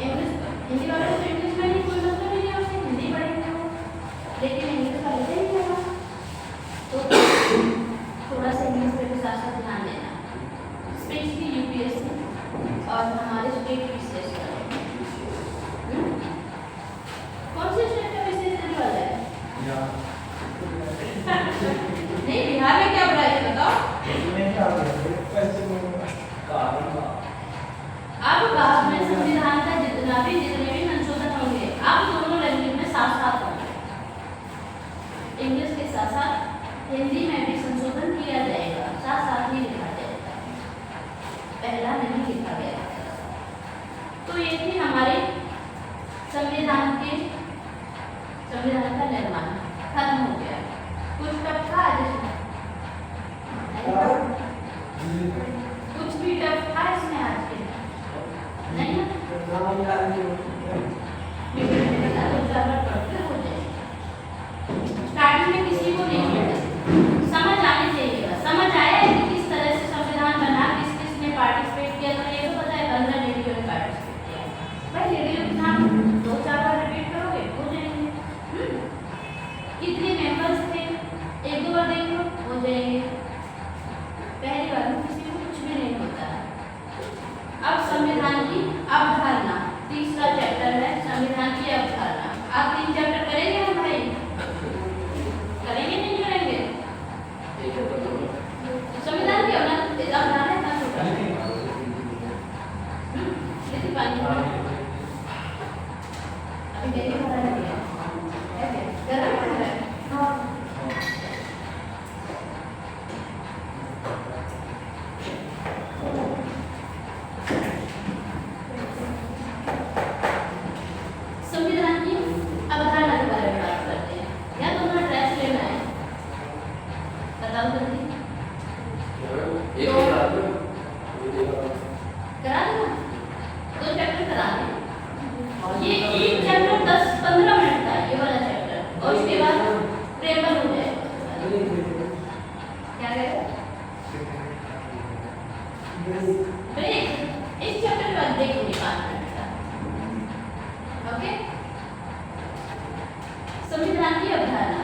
इंग्लिश हिंदी वाले तो इंग्लिश में नहीं, कोई मतलब नहीं है उससे, हिंदी पढ़ेंगे वो, लेकिन इंग्लिश वाले से नहीं होगा। तो थोड़ा सा इंग्लिश पे भी साथ साथ ध्यान देना, स्पेशली यूपीएससी और हमारे स्टेट विशेष का। कौन से स्टेट का विशेष देने वाला है? नहीं, बिहार में क्या हो रहा है बताओ? अब बाद में संविधान का जितने भी संशोधन होंगे अब दोनों लैंग्वेज में साथ साथ होंगे। इंग्लिश के साथ साथ हिंदी में भी संशोधन किया जाएगा, साथ साथ ही लिखा जाएगा, पहला नहीं लिखा गया। तो ये थी हमारे संविधान का निर्माण खत्म हो गया। कुछ टफ था जिसमें, कुछ भी टफ था इसमें आज के नहीं ना? स्टार्टिंग में किसी को नहीं समझ आनी चाहिए, समझ आया है कि किस तरह से संविधान बना, किस किस ने पार्टिसिपेट किया, तो ये तो पता है 15 लेडी ने पार्टिसिपेट किया। भाई लेडी एग्जाम 2-4 बार रिपीट करोगे हो जाएंगे। कितने मेंबर्स थे 1-2 बार देख लो हो जाएंगे, पहली बार में किसी को कुछ भी नहीं होता है। अब संविधान की अवधारणा, तीसरा चैप्टर है संविधान की अवधारणा। आप 3 चैप्टर करेंगे हम भाई? करेंगे नहीं करेंगे? संविधान की अवधारणा इतना छोटा है, लेकिन पानी अभी डेली भरा है, गर्म हो रहा है। संविधान की अवधारणा के बारे में बात करते हैं। या तुम्हारा ड्रेस लेना है, बताओ जल्दी। करा देना, 2 चैप्टर करा दें। ये एक चैप्टर 10-15 मिनट का, ये वाला चैप्टर, और उसके बाद प्रेमल हो जाएगा। क्या कह रहे? ब्रेक, इस चैप्टर के बाद ब्रेक होगी 5 मिनट का। ओके, संविधान की अवधारणा,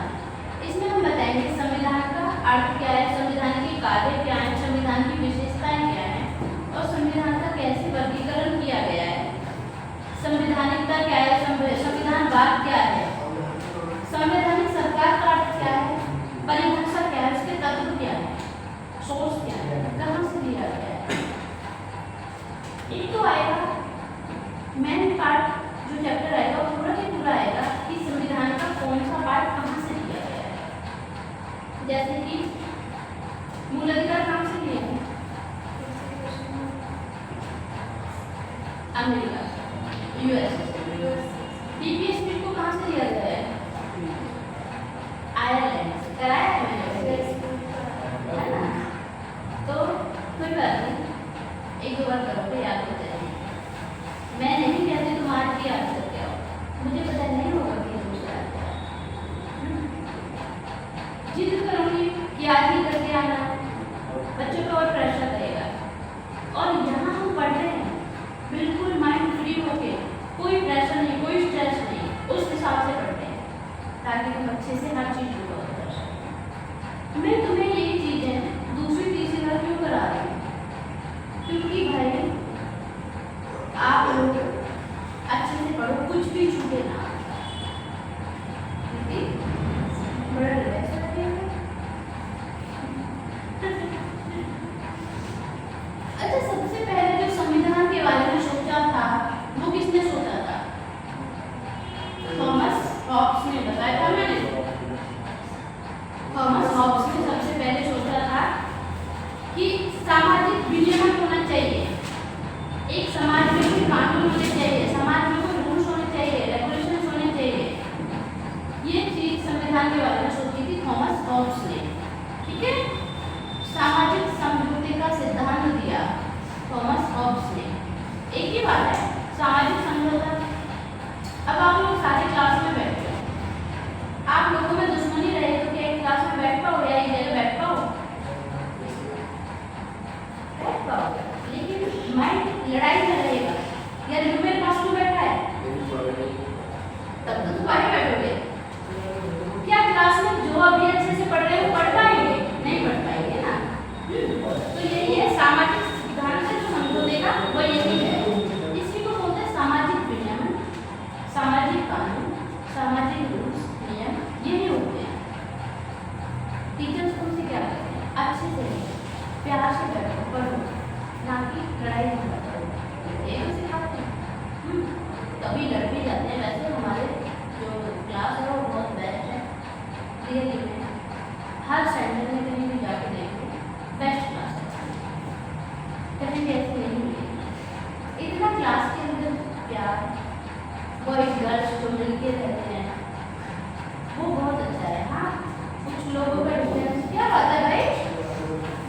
इसमें हम बताएंगे संविधान का अर्थ क्या है, संविधान के कार्य क्या है, संविधान की विशेषताएं क्या है, और संविधान का कैसे वर्गीकरण किया गया है, संवैधानिकता क्या है, संविधानवाद क्या है, संवैधानिक सरकार का अर्थ क्या है, परिभाषा क्या है, उसके तत्व क्या है, सोर्स क्या है, कहाँ से लिया गया है। एक तो आएगा मेन पार्ट, जो चैप्टर आएगा वो पूरा की पूरा आएगा कि संविधान का कौन सा बताया था मैंने। थॉमस हॉब्स ने सबसे पहले सोचा था कि सामाजिक विनियमन होना चाहिए, एक समाज में कोई कानून होने चाहिए, समाज में कोई रूल्स होने चाहिए, रेगुलेशंस होने चाहिए। ये चीज संविधान के बारे में सोची थी थॉमस हॉब्स ने। ठीक है, सामाजिक समझौते का सिद्धांत दिया थॉमस हॉब्स ने। एक ही बात है, सामाजिक समझौता। अब आप लोग सारे क्लास में बैठे हो, आप लोगों में दुश्मनी रहे तो क्या एक क्लास में बैठ पाओ या एक जगह बैठ पाओ? बैठ पाओ, लेकिन माइंड लड़ाई में रहेगा। या मेरे पास क्यों बैठा है, तब तो तुम आगे बैठोगे। क्या क्लास में जो अभी अच्छे से पढ़ रहे हो पढ़ पाएंगे? नहीं पढ़ पाएंगे ना। तो यही है सामाजिक सिद्धांत से जो समझौते का, वो यही है। इसी को बोलते हैं सामाजिक विनियमन, सामाजिक कानून, सामाजिक रूल्स, नियम, यही होते हैं। टीचर्स उनसे क्या करते हैं, अच्छे से प्यार से बैठो, पढ़ो, ना कि लड़ाई झगड़ा करो, ये सिखाते हैं। कभी लड़ भी जाते हैं। वैसे हमारे जो क्लास है वो बहुत बेस्ट है, रियली में हर सेंटर में कहीं भी जाके देखो, बेस्ट क्लास है, कहीं भी ऐसे नहीं मिलेगी। इतना क्लास के अंदर प्यार, बॉयज गर्ल्स जो मिलके रहते हैं, वो बहुत अच्छा है। हाँ, कुछ लोगों का डिफरेंस, क्या बात है भाई,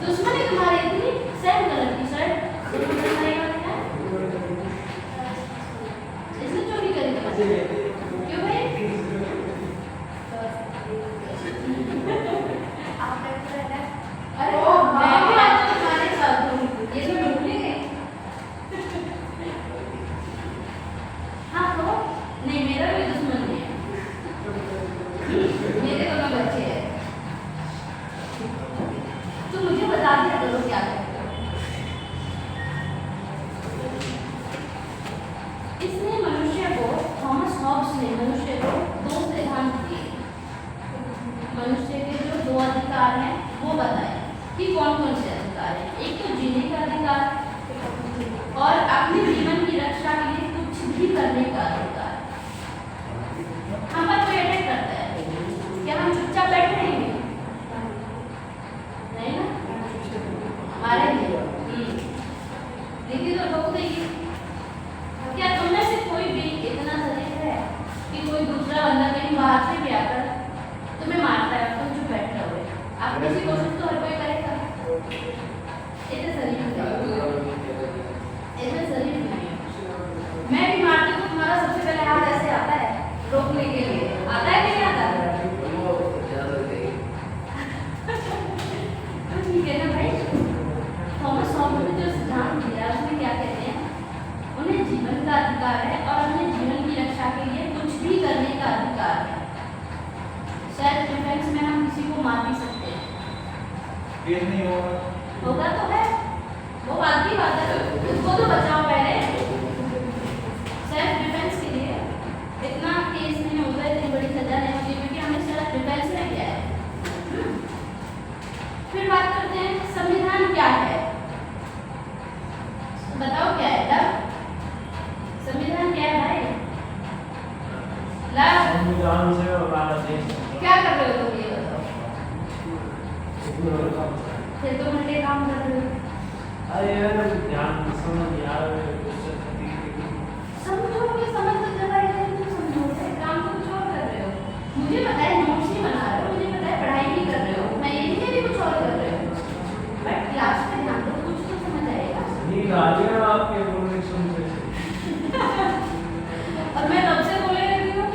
दुश्मनी तुम्हारी इतनी, सेम कलर की शर्ट, इसने चोरी करी तुम्हारी, क्यों भाई? अरे मैं भी आज तुम्हारे साथ हूँ, ये तो ढूंढ गए। हाँ तो नहीं, मेरा भी दुश्मन नहीं है, मेरे दोनों बच्चे हैं। तो मुझे बता दिया करो क्या करते हो। इसने मनुष्य को, थॉमस हॉब्स ने मनुष्य को दो सिद्धांत दिए। मनुष्य के जो दो अधिकार हैं वो बताए कि कौन कौन से अधिकार हैं। एक तो जीने का अधिकार और अपने जीवन की रक्षा के लिए कुछ भी करने का अधिकार। हम पर कोई अटैक करता है, क्या हम चुपचाप बैठे रहेंगे? नहीं ना, हमारे लिए देखिए तो लोग देखिए, क्या तुम में से कोई भी इतना शरीफ है कि कोई दूसरा बंदा कहीं बाहर से भी आकर तुम्हें मारता है, तुम चुप बैठे रहोगे? आप किसी कोशिश तो हर कोई करेगा। इतने शरीफ नहीं, इतने शरीफ नहीं। मैं भी मारती हूँ तो तुम्हारा सबसे पहले हाथ ऐसे आता है रोकने के लिए, आता है कि नहीं आता? तो ठीक है ना भाई। थॉमस हॉब्स ने जो सिद्धांत दिया उसमें क्या कहते हैं, उन्हें जीवन का अधिकार है और अपने जीवन की रक्षा के लिए कुछ भी करने का अधिकार है। सेल्फ डिफेंस में हम किसी को मार भी सकते हैं, केस नहीं होगा तो है, वो बात की बात है, उसको तो बचाओ पहले। सेल्फ डिफेंस के लिए इतना केस नहीं होता, इतनी बड़ी सजा नहीं होती, क्योंकि हमने सेल्फ डिफेंस में किया है। फिर बात करते हैं संविधान क्या है, बताओ क्या है? संविधान क्या है भाई? संविधान से हमारा देश क्या कर रहे हो तुम, ये बताओ। फिर तो उल्टे काम कर रहे हो। अरे यार ध्यान समझ यार, समझोगे, समझ तो जब आएगा तुम समझोगे, काम तो कुछ और कर रहे हो। मुझे पता है नोट्स ही बना रहे हो, मुझे पता है पढ़ाई नहीं कर रहे हो, मैं ये नहीं कह रही कुछ और कर रहे हो, बट क्लास में ध्यान दो, कुछ तो समझ आएगा। नींद आ रही है आपके बोलने सुनते से। और मैं तब से बोले रही हूँ,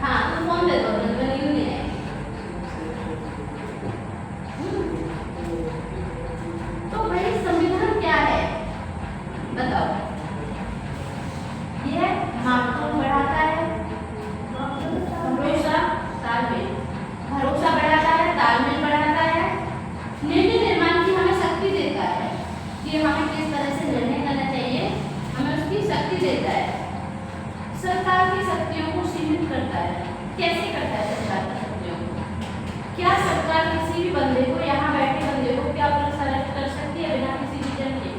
हाँ तो फोन दे दो, मैं नींद नहीं आएगी। तो भाई संविधान क्या है बताओ? यह मानवता को बढ़ाता है, भरोसा, तालमेल, भरोसा बढ़ाता है, तालमेल बढ़ाता है, निर्णय निर्माण की हमें शक्ति देता है कि हमें किस तरह से निर्णय करना चाहिए, हमें उसकी शक्ति देता है। सरकार की शक्तियों को सीमित करता है। कैसे करता है सरकार की शक्तियों को? क्या सरकार किसी भी बंदे को, यहाँ बैठे बंदे को क्या पुलिस अरेस्ट कर सकती है बिना किसी रीजन के?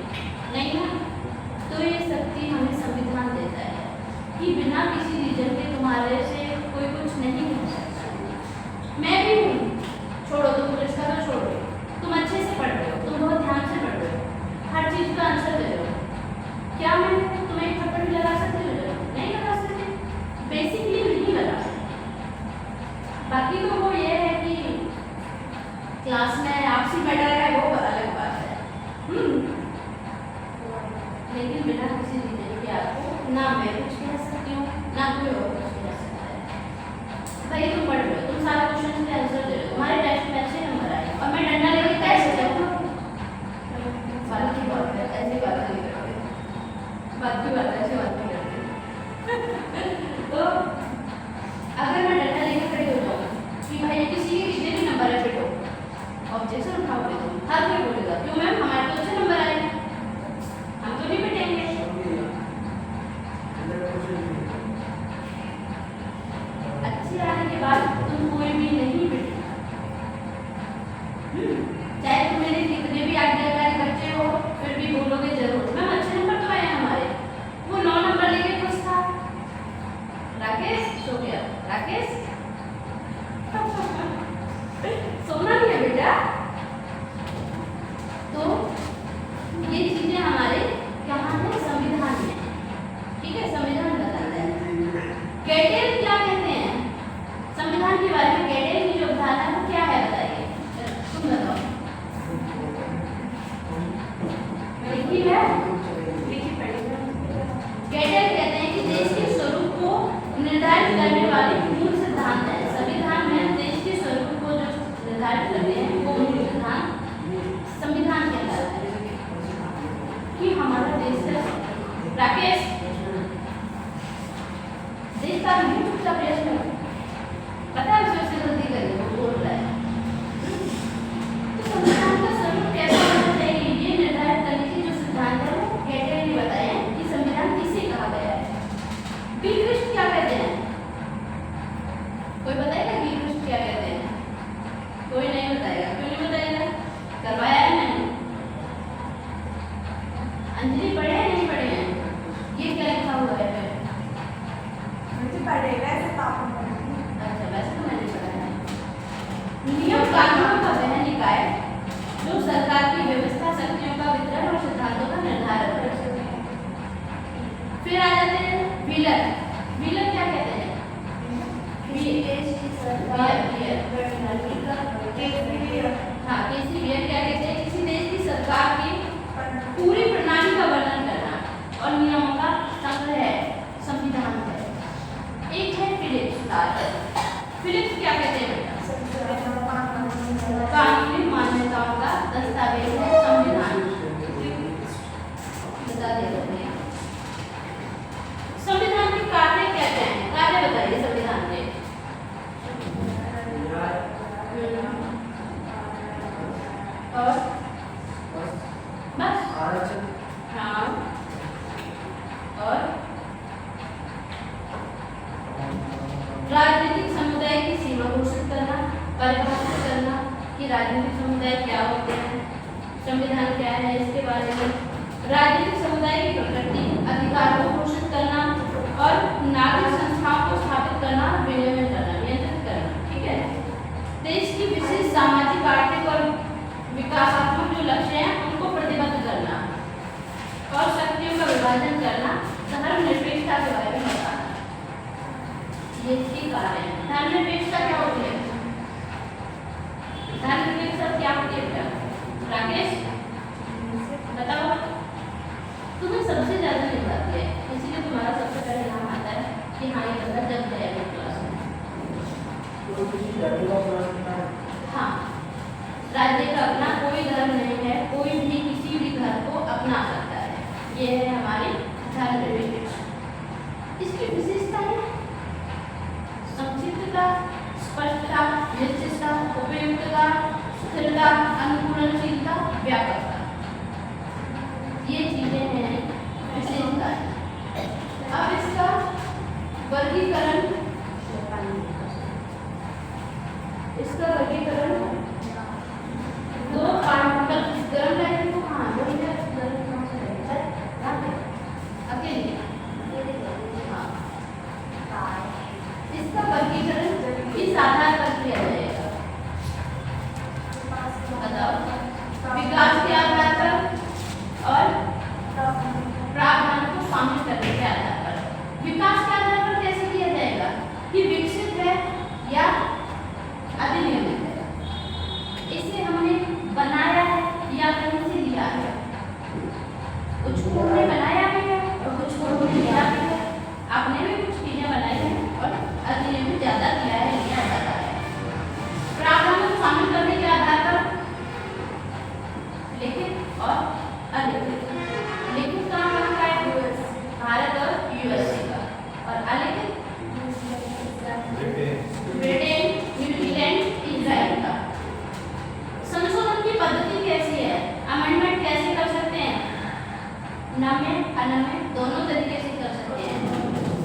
नहीं ना। तो ये शक्ति हमें संविधान देता है कि बिना किसी रीजन के तुम्हारे से कोई कुछ नहीं कह सकता। मैं भी हूँ, छोड़ो तुम पुलिस का तो छोड़ो, तुम अच्छे से पढ़ रहे हो, तुम बहुत ध्यान से पढ़ रहे हो, हर चीज़ का आंसर दे रहे हो। क्या मैं तुम्हें एक थप्पड़ भी लगा सकती हूँ? नहीं लगा सकती, बेसिकली नहीं लगा सकती। बाकी तो वो ये है कि क्लास में आपसी मैटर है, वो अलग बात है। लेकिन बिना किसी रीजन के आपको ना मैं कुछ कह सकती हूँ, ना कोई और कुछ कह सकता है। भाई तुम पढ़ रहे हो, तुम सारे क्वेश्चन के आंसर दे रहे हो, तुम्हारे टेस्ट में अच्छे नंबर आए और मैं डंडा लेके कैसे जाऊँ? बात की बात है, ऐसी बात नहीं करते, बात की बात है, ऐसी बात नहीं करते। तो अगर मैं डंडा लेके खड़ी हो जाऊँ कि भाई किसी के जितने भी नंबर है बेटो, ऑब्जेक्शन उठाओगे तुम, हर कोई बोलेगा क्यों मैम हमारे तो अच्छे नंबर आए, हम तो नहीं बैठेंगे। अच्छे आने के बाद तुम कोई भी नहीं बैठेगा, चाहे तुम मेरे कितने भी आज्ञाकारी बच्चे हो, फिर भी बोलोगे जरूर मैम अच्छे नंबर तो आए हमारे। वो 9 नंबर लेके खुश था। राकेश सो गया, राकेश सोना नहीं है बेटा। तो ये चीजें हमारे यहाँ है संविधान में, ठीक है, संविधान बताता है। कैडेट क्या कहते हैं? संविधान के बारे में कैडेट की जो अवधारणा है वो क्या है बताइए, तुम बताओ। लिखी है, लिखी पढ़ी है। कैडेट कहते हैं कि देश के स्वरूप को निर्धारित करने वाले मूल सिद्धांत है। संविधान में देश के स्वरूप को जो निर्धारित करते हैं वो मूल सिद्धांत संविधान कहलाता है कि हमारा देश है। राकेश देश का नहीं चुपचाप प्रश्न पता है उसे गलती करी, वो बोल रहा है। तो संविधान का स्वरूप कैसा होना चाहिए ये निर्धारित करने के जो सिद्धांत है वो कैडेट ने बताया कि संविधान किसे कहा गया है। गिलक्रिस्ट क्या कहते हैं? कोई बताएगा गिलक्रिस्ट क्या कहते हैं? कोई नहीं बताएगा, क्यों नहीं बताएगा? करवाया है मैंने। अंजलि पढ़े हैं नहीं पढ़े हैं? ये क्या लिखा हुआ है फिर? मुझे पढ़ेगा ऐसे पापा पढ़ेंगे। अच्छा वैसे तो मैंने पढ़ा है। नियम कानून का वह निकाय जो सरकार की व्यवस्था, शक्तियों का वितरण और सिद्धांतों का निर्धारण कर सके। फिर आ जाते हैं व्हीलर। व्हीलर क्या कहते हैं? हाँ किसी क्या कहते हैं? किसी देश की सरकार की पूरी प्रणाली का वर्णन करना और नियमों का संग्रह संविधान है। एक है फिलिप्स। फिलिप्स क्या कहते हैं बेटा? कानूनी मान्यताओं का दस्तावेज है संविधान। बता देते हैं संविधान के कार्य क्या क्या हैं? कार्य बताइए संविधान के। और बस हाँ और राजनीतिक समुदाय की सीमा घोषित करना, परिभाषित करना कि राजनीतिक समुदाय क्या होते हैं, संविधान क्या है इसके बारे में, राजनीतिक समुदाय की प्रकृति, अधिकार को घोषित करना और नागरिक संस्थाओं को स्थापित करना, विनियमन करना, नियंत्रित करना, ठीक है। देश की विशेष सामाजिक, आर्थिक और विकासात्मक जो लक्ष्य हैं उनको प्रतिबद्ध करना और शक्तियों का विभाजन करना, धर्मनिरपेक्षता के बारे में बताना। ये इसके कार्य हैं। धर्मनिरपेक्षता क्या होती है? धर्मनिरपेक्षता क्या होती है? राकेश बताओ। तुम्हें सबसे ज्यादा नहीं आती है, इसीलिए तुम्हारा सबसे पहले नाम आता है कि हाँ ये बंदा जब गया है क्लास में। हाँ राज्य का अपना कोई धर्म नहीं है, कोई भी किसी भी धर्म को अपना सकता है, ये है हमारी धर्मनिरपेक्षता। इसकी विशेषता है संक्षिप्तता, स्पष्टता, निश्चितता, उपयुक्तता, स्थिरता, अनुकूलनशीलता, व्यापकता, ये चीजें हैं विशेषता। अब इसका वर्गीकरण, इसका वर्गीकरण दो पार्ट गर्म लाइट को हाँ वही है अकेले हाँ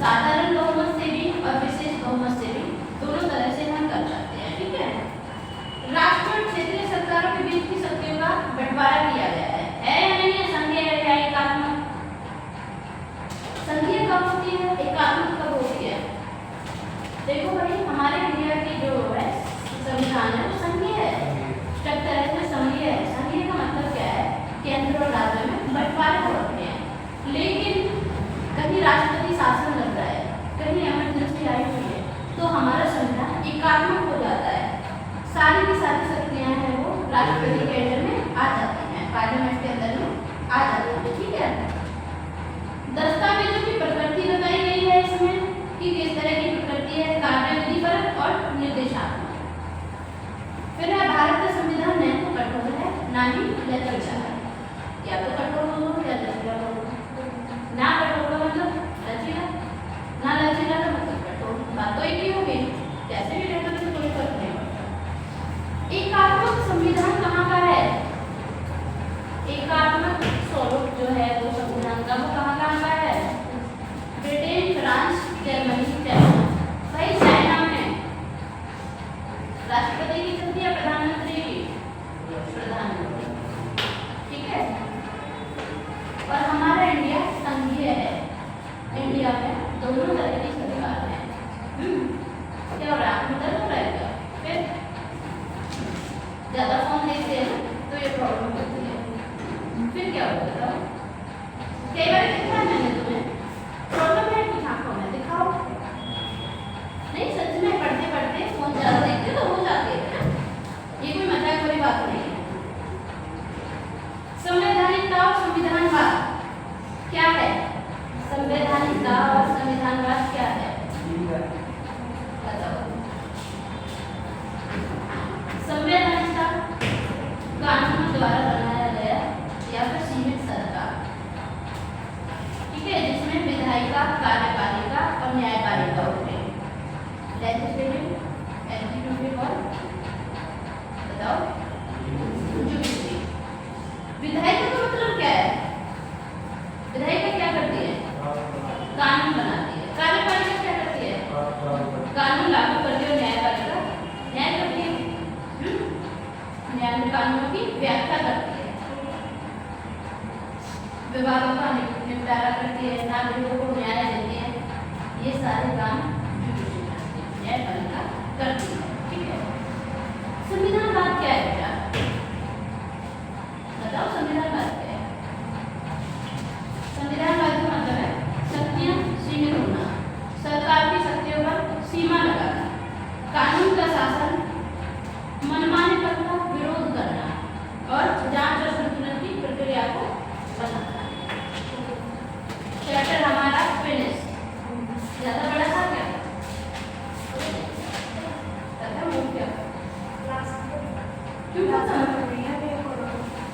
साधारण बहुमत से भी और विशेष बहुमत से भी दोनों तरह से हम कर सकते हैं। ठीक है, राष्ट्र और क्षेत्रीय सरकारों के बीच की शक्तियों का बंटवारा किया गया है या नहीं है? संघीय है या एकात्मक? संघीय कब होती है, एकात्मक कब होती है? देखो भाई, हमारे इंडिया की जो है संविधान है वो संघीय है, स्ट्रक्चर है इसमें संघीय है। संघीय का मतलब क्या है? केंद्र और राज्य में बंटवारे हो रखे हैं, लेकिन कहीं राष्ट्रपति शासन लग रहा है, कहीं इमरजेंसी आई हुई है, तो हमारा संविधान एकात्मक हो जाता है। सारी की सारी शक्तियां हैं वो राष्ट्रपति के अंडर में आ जाती हैं, पार्लियामेंट के अंदर में आ जाती हैं। ठीक है, दस्तावेजों की प्रकृति बताई गई है इसमें कि किस तरह की प्रकृति है, कार्यविधि पर और निर्देशात्मक। फिर है भारत का संविधान न तो कठोर है ना ही लचीला है, या तो कठोर हो या लचीला हो। ना कठोर का मतलब लचीला, ना लचीला का मतलब कठोर, बात तो एक ही होगी, कैसे भी रहता तो कोई फर्क नहीं पड़ता। एकात्मक संविधान कहाँ का है? एकात्मक स्वरूप जो है वो संविधान का, वो कहाँ का है? Britain, France, Germany, China. भाई चाइना में राष्ट्रपति की शक्ति या प्रधानमंत्री की? प्रधानमंत्री। ठीक है, और हमारा इंडिया संघीय है, इंडिया में दोनों तरह की सरकार है। क्या हो रहा है? आपको डर हो रहा है क्या? फिर ज्यादा फोन देखते हैं ना तो ये प्रॉब्लम होती है। फिर क्या होता है? कई बार देखा है मैंने तुम्हें, प्रॉब्लम है कुछ आंखों में, दिखाओ। नहीं, सच में पढ़ते पढ़ते फोन ज्यादा देखते तो हो जाते हैं ना, ये कोई मजाक वाली बात नहीं है। संवैधानिकता और संविधानवाद क्या है? संवैधानिकता और संविधानवाद क्या है? बताओ। संवैधानिकता कानून द्वारा बनाया गया या फिर सीमित सरकार, ठीक है, जिसमें विधायिका, कार्यपालिका और न्यायपालिका होते हैं। लेजिस्लेटिव, एग्जीक्यूटिव और बताओ जुडिशरी। विधायिका का मतलब क्या है? विधायिका क्या करती है? कानून बनाती है। कार्यपालिका क्या करती है? कानून लागू करती है। और न्यायपालिका न्याय करती है, न्याय कानूनों की व्याख्या करती है, विवादों का निपटारा करती है, नागरिकों को न्याय देती है। ये सारे काम न्यायपालिका करती है। ठीक है, संविधानवाद क्या है बेटा? बताओ संविधानवाद क्या है? संविधानवाद का मतलब है शक्तियां सीमित होना, सरकार की शक्तियों पर सीमा लगाना, कानून का शासन, मनमाने पद का विरोध करना और जांच और संतुलन की प्रक्रिया को बनाना। चैप्टर हमारा फिनिश। ज्यादा बड़ा था क्या? खत्म हो गया? क्यों खत्म?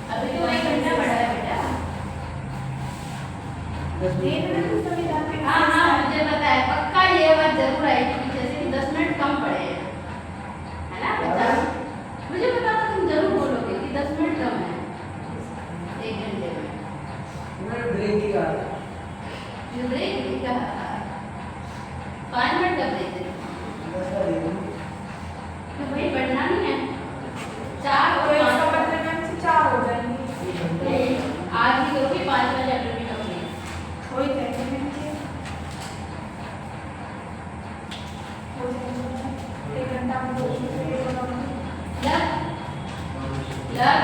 अभी तो 1 घंटा बड़ा है बेटा। हाँ हाँ, मुझे पता है, पक्का ये बात जरूर आएगी पीछे से कि 10 मिनट कम पड़े हैं, है ना बच्चा? मुझे पता था तुम जरूर बोलोगे कि 10 मिनट कम है 1 घंटे में। ब्रेक ही आ रहा जो ब्रेक भी कहा 5 मिनट का ब्रेक है, तो भाई पढ़ना नहीं है। 4 और 5 4 हो जाएंगे। आज ही करोगे, 5वां चैप्टर भी कंप्लीट हो ही जाएंगे, हो जाएंगे 1 घंटा में 2 लग